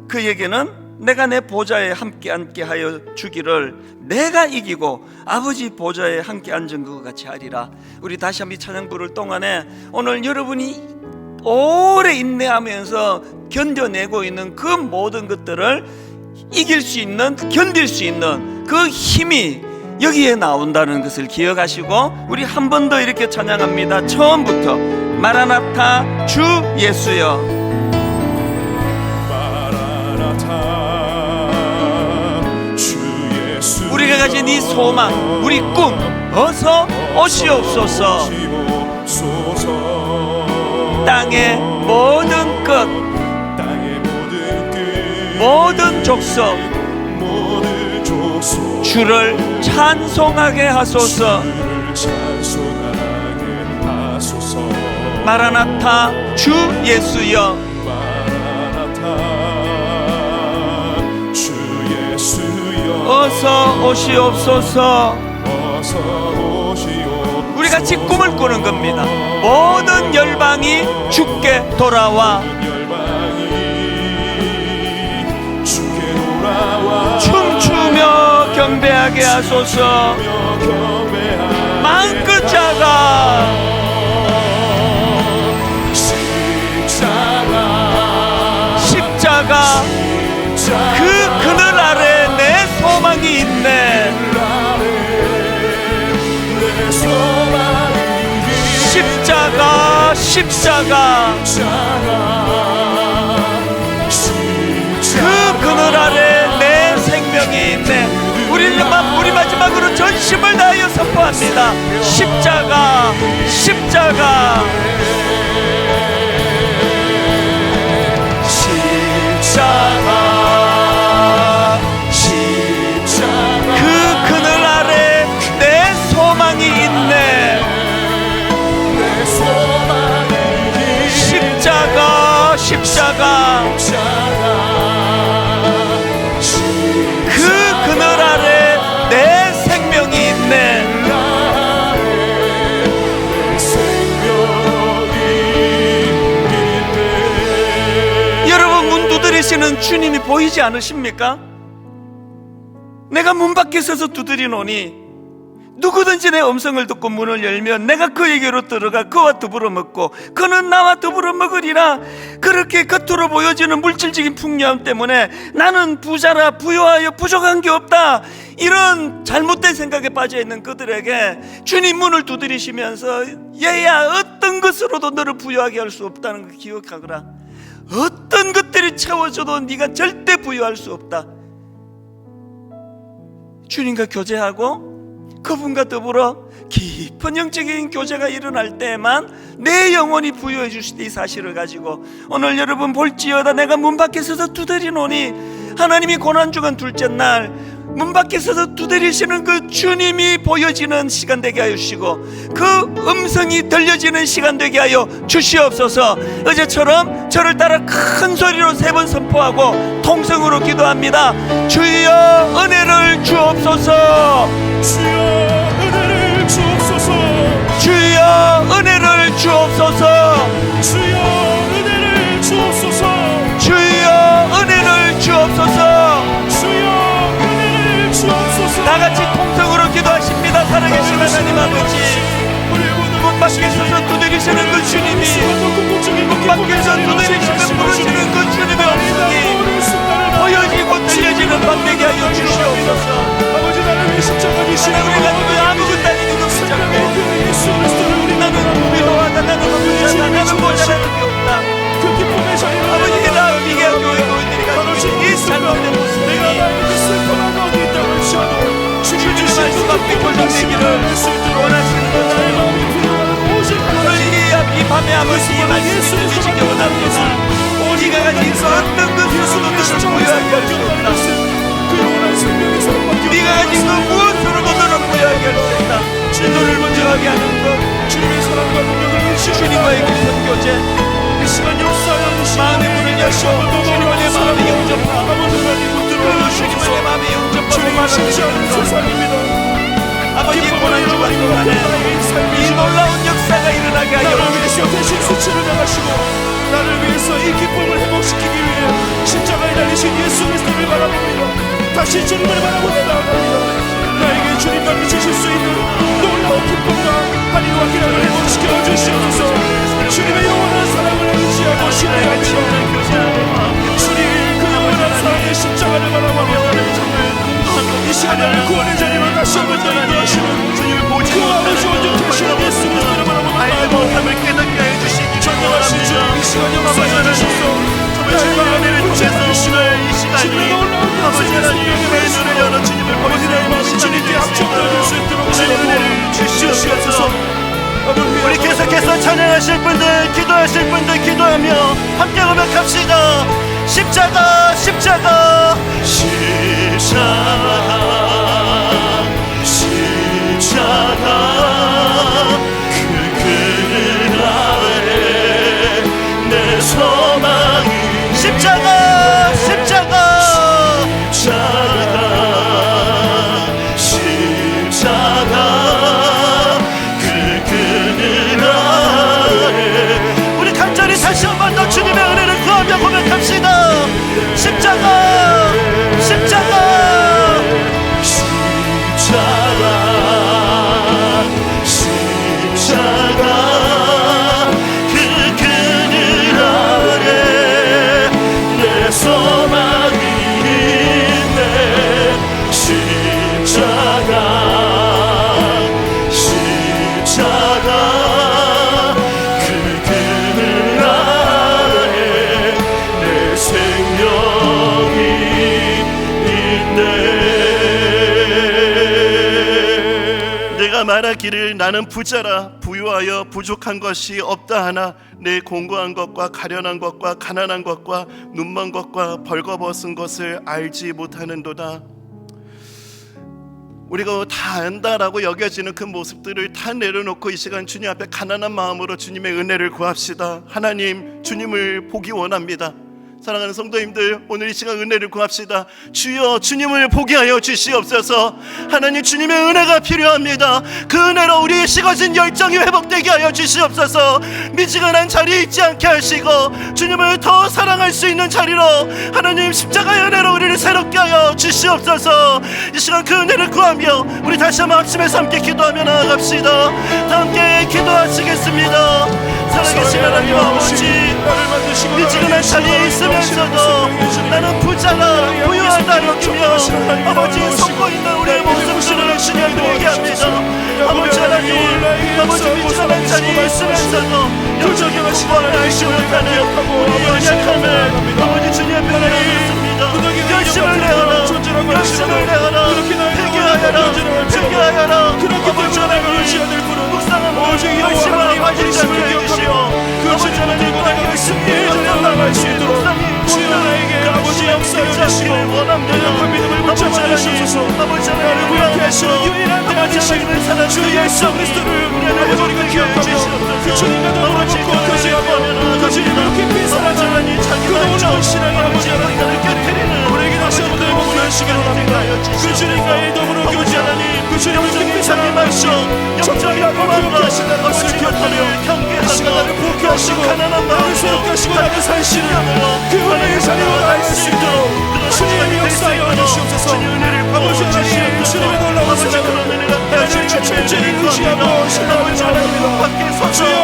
그에게는 내가 내 보좌에 함께 앉게 하여 주기를, 내가 이기고 아버지 보좌에 함께 앉은 것 같이 하리라. 우리 다시 한번 이 찬양 부를 동안에 오늘 여러분이 오래 인내하면서 견뎌내고 있는 그 모든 것들을 이길 수 있는, 견딜 수 있는 그 힘이 여기에 나온다는 것을 기억하시고, 우리 한 번 더 이렇게 찬양합니다. 처음부터 마라나타 주 예수여, 마라나타 주 예수. 우리가 가진 이 소망, 우리 꿈, 어서 오시옵소서. 땅의 모든 끝, 모든 족속, 주를 찬송하게 하소서. 마라나타 주 예수여, 어서 오시옵소서. 우리 같이 꿈을 꾸는 겁니다. 모든 열방이 주께 돌아와 춤추며 경배하게 하소서. 마음껏 자가 십자가 그 그늘 아래 내 소망이 있네. 십자가 그 그늘 아래 내 생명이 있네. 우리 마지막으로 전심을 다하여 선포합니다. 십자가 그 그늘 아래 내 소망이 있네. 십자가 그 그늘 아래 내 생명이 있네. 여러분, 문 두드리시는 주님이 보이지 않으십니까? 내가 문 밖에 서서 두드리노니 누구든지 내 음성을 듣고 문을 열면 내가 그에게로 들어가 그와 더불어 먹고 그는 나와 더불어 먹으리라. 그렇게 겉으로 보여지는 물질적인 풍요함 때문에 나는 부자라 부요하여 부족한 게 없다, 이런 잘못된 생각에 빠져있는 그들에게 주님 문을 두드리시면서, 얘야, 어떤 것으로도 너를 부요하게 할 수 없다는 걸 기억하거라. 어떤 것들이 채워져도 네가 절대 부요할 수 없다. 주님과 교제하고 그분과 더불어 깊은 영적인 교제가 일어날 때만 내 영혼이 부유해 주실 이 사실을 가지고, 오늘 여러분 볼지어다 내가 문 밖에 서서 두드리노니 하나님이 고난주간 둘째 날 문 밖에 서서 두드리시는 그 주님이 보여지는 시간 되게 하여 주시고, 그 음성이 들려지는 시간 되게 하여 주시옵소서. 어제처럼 저를 따라 큰 소리로 3번 선포하고 통성으로 기도합니다. 주여 은혜를 주옵소서. 주여 은혜를 주옵소서. 주여 은혜를 주옵소서. 주여 은혜를 주옵소서. 주여 은혜를 주옵소서. 주여 은혜를 주옵소서. 다같이 통성으로 기도하십니다. 살아계신 하나님 아버지, 문 밖에 서서 두드리시는 그 주님이, 문 밖에서 두드리시는 부르시는 그 주님의 음성이 보여지고 들려지는 밤 되게 하여 주시옵소서. 아버지, 나를 위해 십자가 지시고 우리가 누구 아무것도 아닌 것 붙잡고 나는 위로하다, 나는 부자다, 나는 모자라는 게 없다. 그 기쁨의 자리를 아버지, 나 미개한 교회 교인들이 가지고 있는 이 잘못된 모습이 내가 나에게 슬픔한 가운데 있다고 할지라도 주님 주신 그 말씀이 골동되기를 원하시는 것처럼 이 밤에 아버지 이 말씀을 주시기 원합니다. 우리가 가진 그 어떤 것으로도 너를 부여하게 할 수 없다. 네가 가진 그 무엇으로도 너를 부여하게 할 수 없다. 너를 먼저하게 하는 것, 주님의 사랑과 능력을 주님과의 그 선교제, 이 시간 역사하여 주시고 마음의 문을 열고 주님을 내 마음에 영접하고 주님을 내 마음에 영접하고 주님이 쉽지 않은 세상입니다. 아버지, 고난주간 동안에 이 놀라운 역사가 일어나게 하여 나를 위해서 대신 수치를 당하시고 나를 위해서 이 기쁨을 회복시키기 위해 십자가에 달리신 예수 그리스도를 바라봅니다. 다시 주님을 바라보며 나아갑니다. 나에게 주님과 미치실 수 있는 놀라운 기쁨과 한이와 기쁨을 회복시켜 주시옵소서. 주님의 영원한 사랑을 의지하고 신뢰합니다. 주님 그 영원한 사랑의 십자가를 바라보며 이 시간 나를 구원의 자리로 다시 한번 더 인도하시는 그 아버지 온전하시는 예수 그리스도를 바라보며 전능하신 주님, 이 시간 역사해 주셔서 나의 마음을 붙잡으시고 주님의 놀라운 아버지 하나님의 눈을 열어 주님을 보여주는 나의 마음이 주님께 합종되어질 수 있도록 주님을 주시옵소서. 우리 계속해서 찬양하실 분들, 기도하실 분들 기도하며 함께 고백합시다. 십자가 십자가 십자가 십자가 그 그늘 아래 내 소망이 십자가 십자가 십자가 십자가 그 그늘 아래 우리 간절히 다시 한 번 더 주님의 은혜를 구하며 고백합시다. 십자가 십자가 십자가 십자가 그 그늘 아래 내 소망이 있네. 십자가 십자가 그 그늘 아래 내 생명이 있네. 내가 말하기를 나는 부자라 부유하여 부족한 것이 없다 하나 내 공고한 것과 가련한 것과 가난한 것과 눈먼 것과 벌거벗은 것을 알지 못하는도다. 우리가 다 안다라고 여겨지는 그 모습들을 다 내려놓고 이 시간 주님 앞에 가난한 마음으로 주님의 은혜를 구합시다. 하나님, 주님을 보기 원합니다. 사랑하는 성도님들, 오늘 이 시간 은혜를 구합시다. 주여, 주님을 보게 하여 주시옵소서. 하나님, 주님의 은혜가 필요합니다. 그 은혜로 우리의 식어진 열정이 회복되게 하여 주시옵소서. 미지근한 자리에 있지 않게 하시고 주님을 더 사랑할 수 있는 자리로 하나님 십자가의 은혜로 우리를 새롭게 하여 주시옵소서. 이 시간 그 은혜를 구하며 우리 다시 한번 합심해서 함께 기도하며 나아갑시다. 다 함께 기도하시겠습니다. 살아계신 하나님 아버지, 미지근한 자리에 있으면서도 나는 부자라 부유하다 느끼며 아버지 속고 있는 우리의 모습들을 주님 얘기합니다. 아버지 하나님, 아버지 미지근한 자리에 있으면서도 여전히 구원을 알지 못하는 우리의 연약함을 아버지 주님 앞에 내려놓습니다. 열심을 내어라, 열심을 내어라, 회개하여라, 회개하여라. 아버지 하나님, 묵상한 모든 열심을 가지지 않게 해주시오. 아버지 하나님, 나에게 승리의 자리로 나갈 수 있도록 주여 나에게 아버지 역사여 주시고 연약한 믿음을 붙잡아 주시옵소서. 나를 구원케 하시는 유일한 대안이신 주 예수 그리스도를 우리가 기억하며 주님과 더불어 먹고 교제하며 그 주님을 깊이 사랑하는 그 놀라운 신앙의 아버지 하나님, 우리에게 다시 한번 더 회복을 하시기를 원합니다. 그 주님과의 더불어 교제하는 그 주님을 깊이 사랑하시고 적절히 아픔을 기억케 하신다는 것을 기억하며 이 시간 나를 부흥케 하시고 나를 새롭게 하시고 나를 살시는 그 은혜의 자리로 나아갈 수 있도록 주님의 역사하여 주시옵소서. 아버지 하나님, 주님의 놀라운 사랑으로 나를 철저히 의지하고 신앙을 전합니다. 주여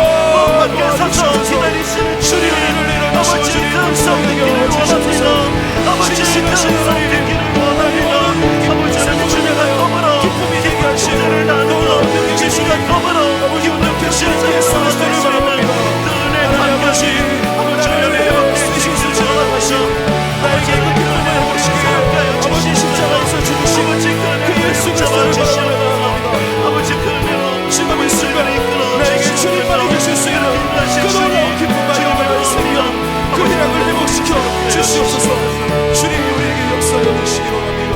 기다리시는 주님의 이름을 일어나시고 주님의 음성을 원하소서. 진실하신 하나님, 아버지 하나님 주님과 기쁨이 되게 하시는 놀라운 능력의 시간 아버지 운명케 하시는 예수 그리스도를 바랍니다. 하나님 아버지 하나님의 쓰시기를 전하시오. 나에게 그 기쁨을 회복시키고 아버지 십자가에서 죽으시고 그 예수 그리스도를 바랍니다. 아버지 그 은혜로 지금 이 순간에 나에게 주님만이 계실 수 있는 그 놀라운 기쁨과 영광을 세리여 그 희락을 회복시켜 주시옵소서. 주님이 우리에게 역사하여 주시기 원합니다.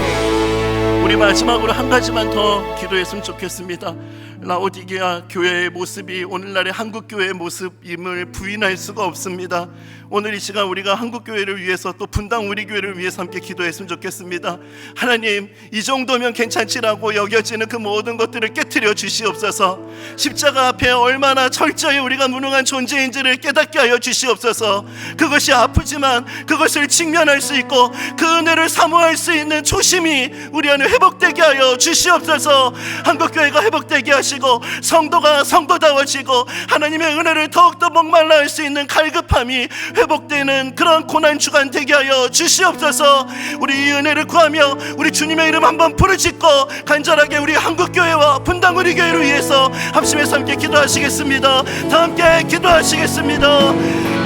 우리 마지막으로 한 가지만 더 기도했으면 좋겠습니다. 라오디게아 교회의 모습이 오늘날의 한국 교회의 모습임을 부인할 수가 없습니다. 오늘 이 시간 우리가 한국 교회를 위해서 또 분당 우리 교회를 위해서 함께 기도했으면 좋겠습니다. 하나님, 이 정도면 괜찮지라고 여겨지는 그 모든 것들을 깨트려 주시옵소서. 십자가 앞에 얼마나 철저히 우리가 무능한 존재인지를 깨닫게 하여 주시옵소서. 그것이 아프지만 그것을 직면할 수 있고 그 은혜를 사모할 수 있는 초심이 우리 안에 회복되게 하여 주시옵소서. 한국교회가 회복되게 하시고 성도가 성도다워지고 하나님의 은혜를 더욱더 목말라 할 수 있는 갈급함이 회복되는 그런 고난주간 되게 하여 주시옵소서. 우리 이 은혜를 구하며 우리 주님의 이름 한번 부르짖고 간절하게 우리 한국교회와 분당 우리 교회를 위해서 합심해서 함께 기도하시겠습니다. 다 함께 기도하시겠습니다.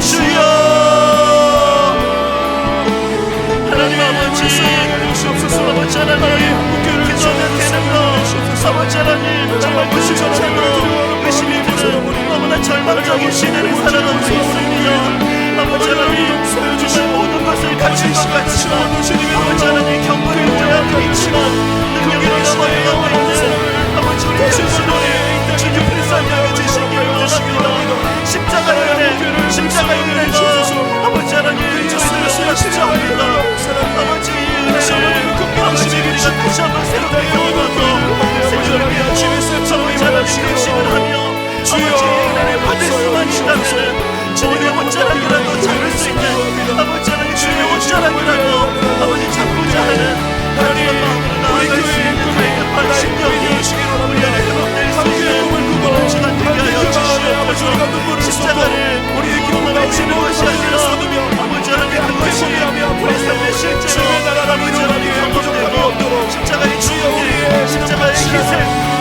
주여 하나님 아버지, 아버지 하나님, 기도하면 되는 거 아버지 하나님, 정말 그 시간에도 의심이 드는 너무나 절망적인 시대를 살아가고 있습니다. 아버지 하나님, 정말 모든 것을 갖춘 것 같지만 아버지 하나님, 경고를 우려하고 있지만 능력을 넘어가고 있는 아버지 우리 예수님의 주님 불쌍히 주시기를 원합니다. 십자가의 은혜, 십자가의 은혜가 아버지 하나님 저희를 수고하십시옵니다. 아버지 은혜를 아버지 우리가 다시 한번 새롭게 경험하고 새롭게 아버지 하나님 결심을 하며 아버지 은혜를 받을 수만 있다면 주님의 옷자락이라도 잡을 수 있는 아버지 하나님 주님의 옷자락이라도 아버지 잡고자 하는 하나님의 마음으로 나아갈 수 있는 갈급한 심령이 우리 안에 회복될 수 있는 그런 시간 되게 하여 주시옵소서. 십자가를 우리의 기쁨을 치는 것이 아니라 아버지 하나님 그것이 우리 삶의 실제로 아버지 하나님 경험되고 십자가의 주여 십자가의 희생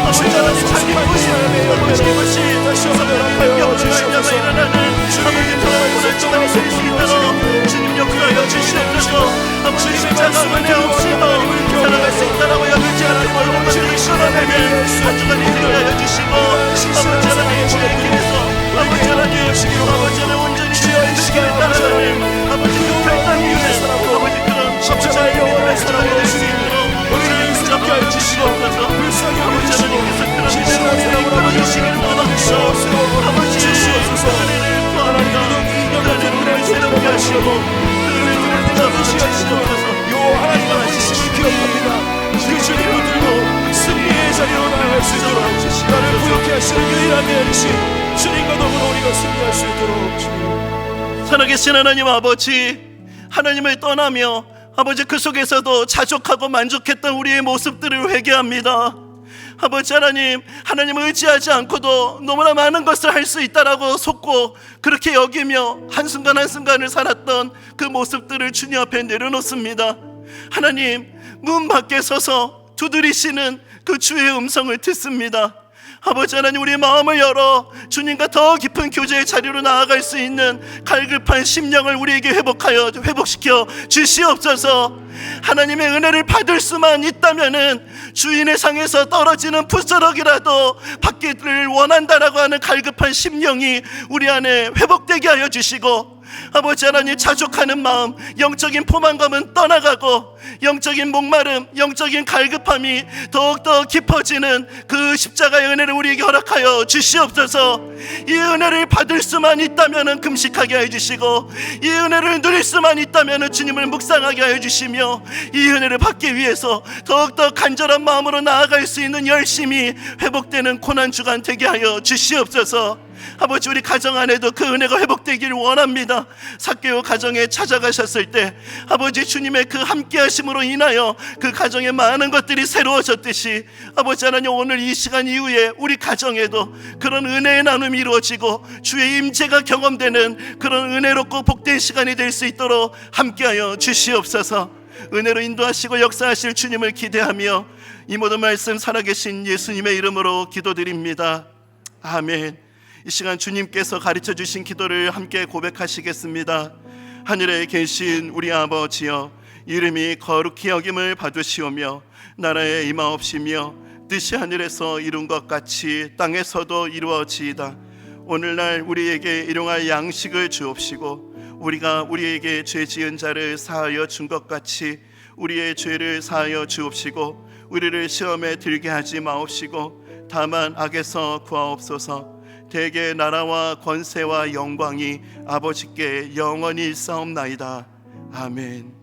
아버지 하나님 자기 부심 아버지 이것이 성도의 십자가 일어나는 아버지 정말 오랫동안 셀 수 있도록 주님 역사하여 주시옵소서. 아버지 십자가 은혜 없이도 살아갈 수 있다라고 여기지 않는 모든 것들을 끌어내는 한 주간이 되게 하여 주시고 아버지 하나님 주의 길에서 아버지 하나님 아버지 하나님 온전히 주의 뜻을 따라가는 아버지 그 결단이 위해서 아버지 그런 십자가의 영원한 사랑을 낼수 있도록 우리를 붙잡게 하여 주시옵소서. 아버지 하나님께서 그런 신앙을 이끌어 주시기를 원합니다. 아버지 주시옵소서. 은혜를 구합니다. 은혜를 새롭게 하시고 은혜를 붙잡아 주시옵소서. 하나님 아버지를 기억합니다. 그 주님을 들고 승리의 자리로 나아갈 수 있도록 나를 부욕케 하시는 유일한 대안이신 주님과 더불어 우리가 승리할 수 있도록 주님. 살아계신 하나님 아버지, 하나님을 떠나며 아버지 그 속에서도 자족하고 만족했던 우리의 모습들을 회개합니다. 아버지 하나님, 하나님을 의지하지 않고도 너무나 많은 것을 할 수 있다라고 속고 그렇게 여기며 한순간 한순간을 살았던 그 모습들을 주님 앞에 내려놓습니다. 하나님, 문 밖에 서서 두드리시는 그 주의 음성을 듣습니다. 아버지 하나님, 우리의 마음을 열어 주님과 더 깊은 교제의 자리로 나아갈 수 있는 갈급한 심령을 우리에게 회복시켜 주시옵소서. 하나님의 은혜를 받을 수만 있다면은 주인의 상에서 떨어지는 풋자락이라도 받기를 원한다라고 하는 갈급한 심령이 우리 안에 회복되게 하여 주시고, 아버지 하나님, 자족하는 마음, 영적인 포만감은 떠나가고 영적인 목마름, 영적인 갈급함이 더욱더 깊어지는 그 십자가의 은혜를 우리에게 허락하여 주시옵소서. 이 은혜를 받을 수만 있다면 금식하게 해주시고, 이 은혜를 누릴 수만 있다면 주님을 묵상하게 하여 주시며, 이 은혜를 받기 위해서 더욱더 간절한 마음으로 나아갈 수 있는 열심이 회복되는 고난주간 되게 하여 주시옵소서. 아버지, 우리 가정 안에도 그 은혜가 회복되기를 원합니다. 삭개오 가정에 찾아가셨을 때 아버지 주님의 그 함께 하심으로 인하여 그 가정에 많은 것들이 새로워졌듯이, 아버지 하나님, 오늘 이 시간 이후에 우리 가정에도 그런 은혜의 나눔이 이루어지고 주의 임재가 경험되는 그런 은혜롭고 복된 시간이 될 수 있도록 함께하여 주시옵소서. 은혜로 인도하시고 역사하실 주님을 기대하며 이 모든 말씀 살아계신 예수님의 이름으로 기도드립니다. 아멘. 이 시간 주님께서 가르쳐 주신 기도를 함께 고백하시겠습니다. 하늘에 계신 우리 아버지여, 이름이 거룩히 여김을 받으시오며 나라에 임하옵시며 뜻이 하늘에서 이룬 것 같이 땅에서도 이루어지이다. 오늘날 우리에게 일용할 양식을 주옵시고, 우리가 우리에게 죄 지은 자를 사하여 준 것 같이 우리의 죄를 사하여 주옵시고, 우리를 시험에 들게 하지 마옵시고 다만 악에서 구하옵소서. 대개 나라와 권세와 영광이 아버지께 영원히 있사옵나이다. 아멘.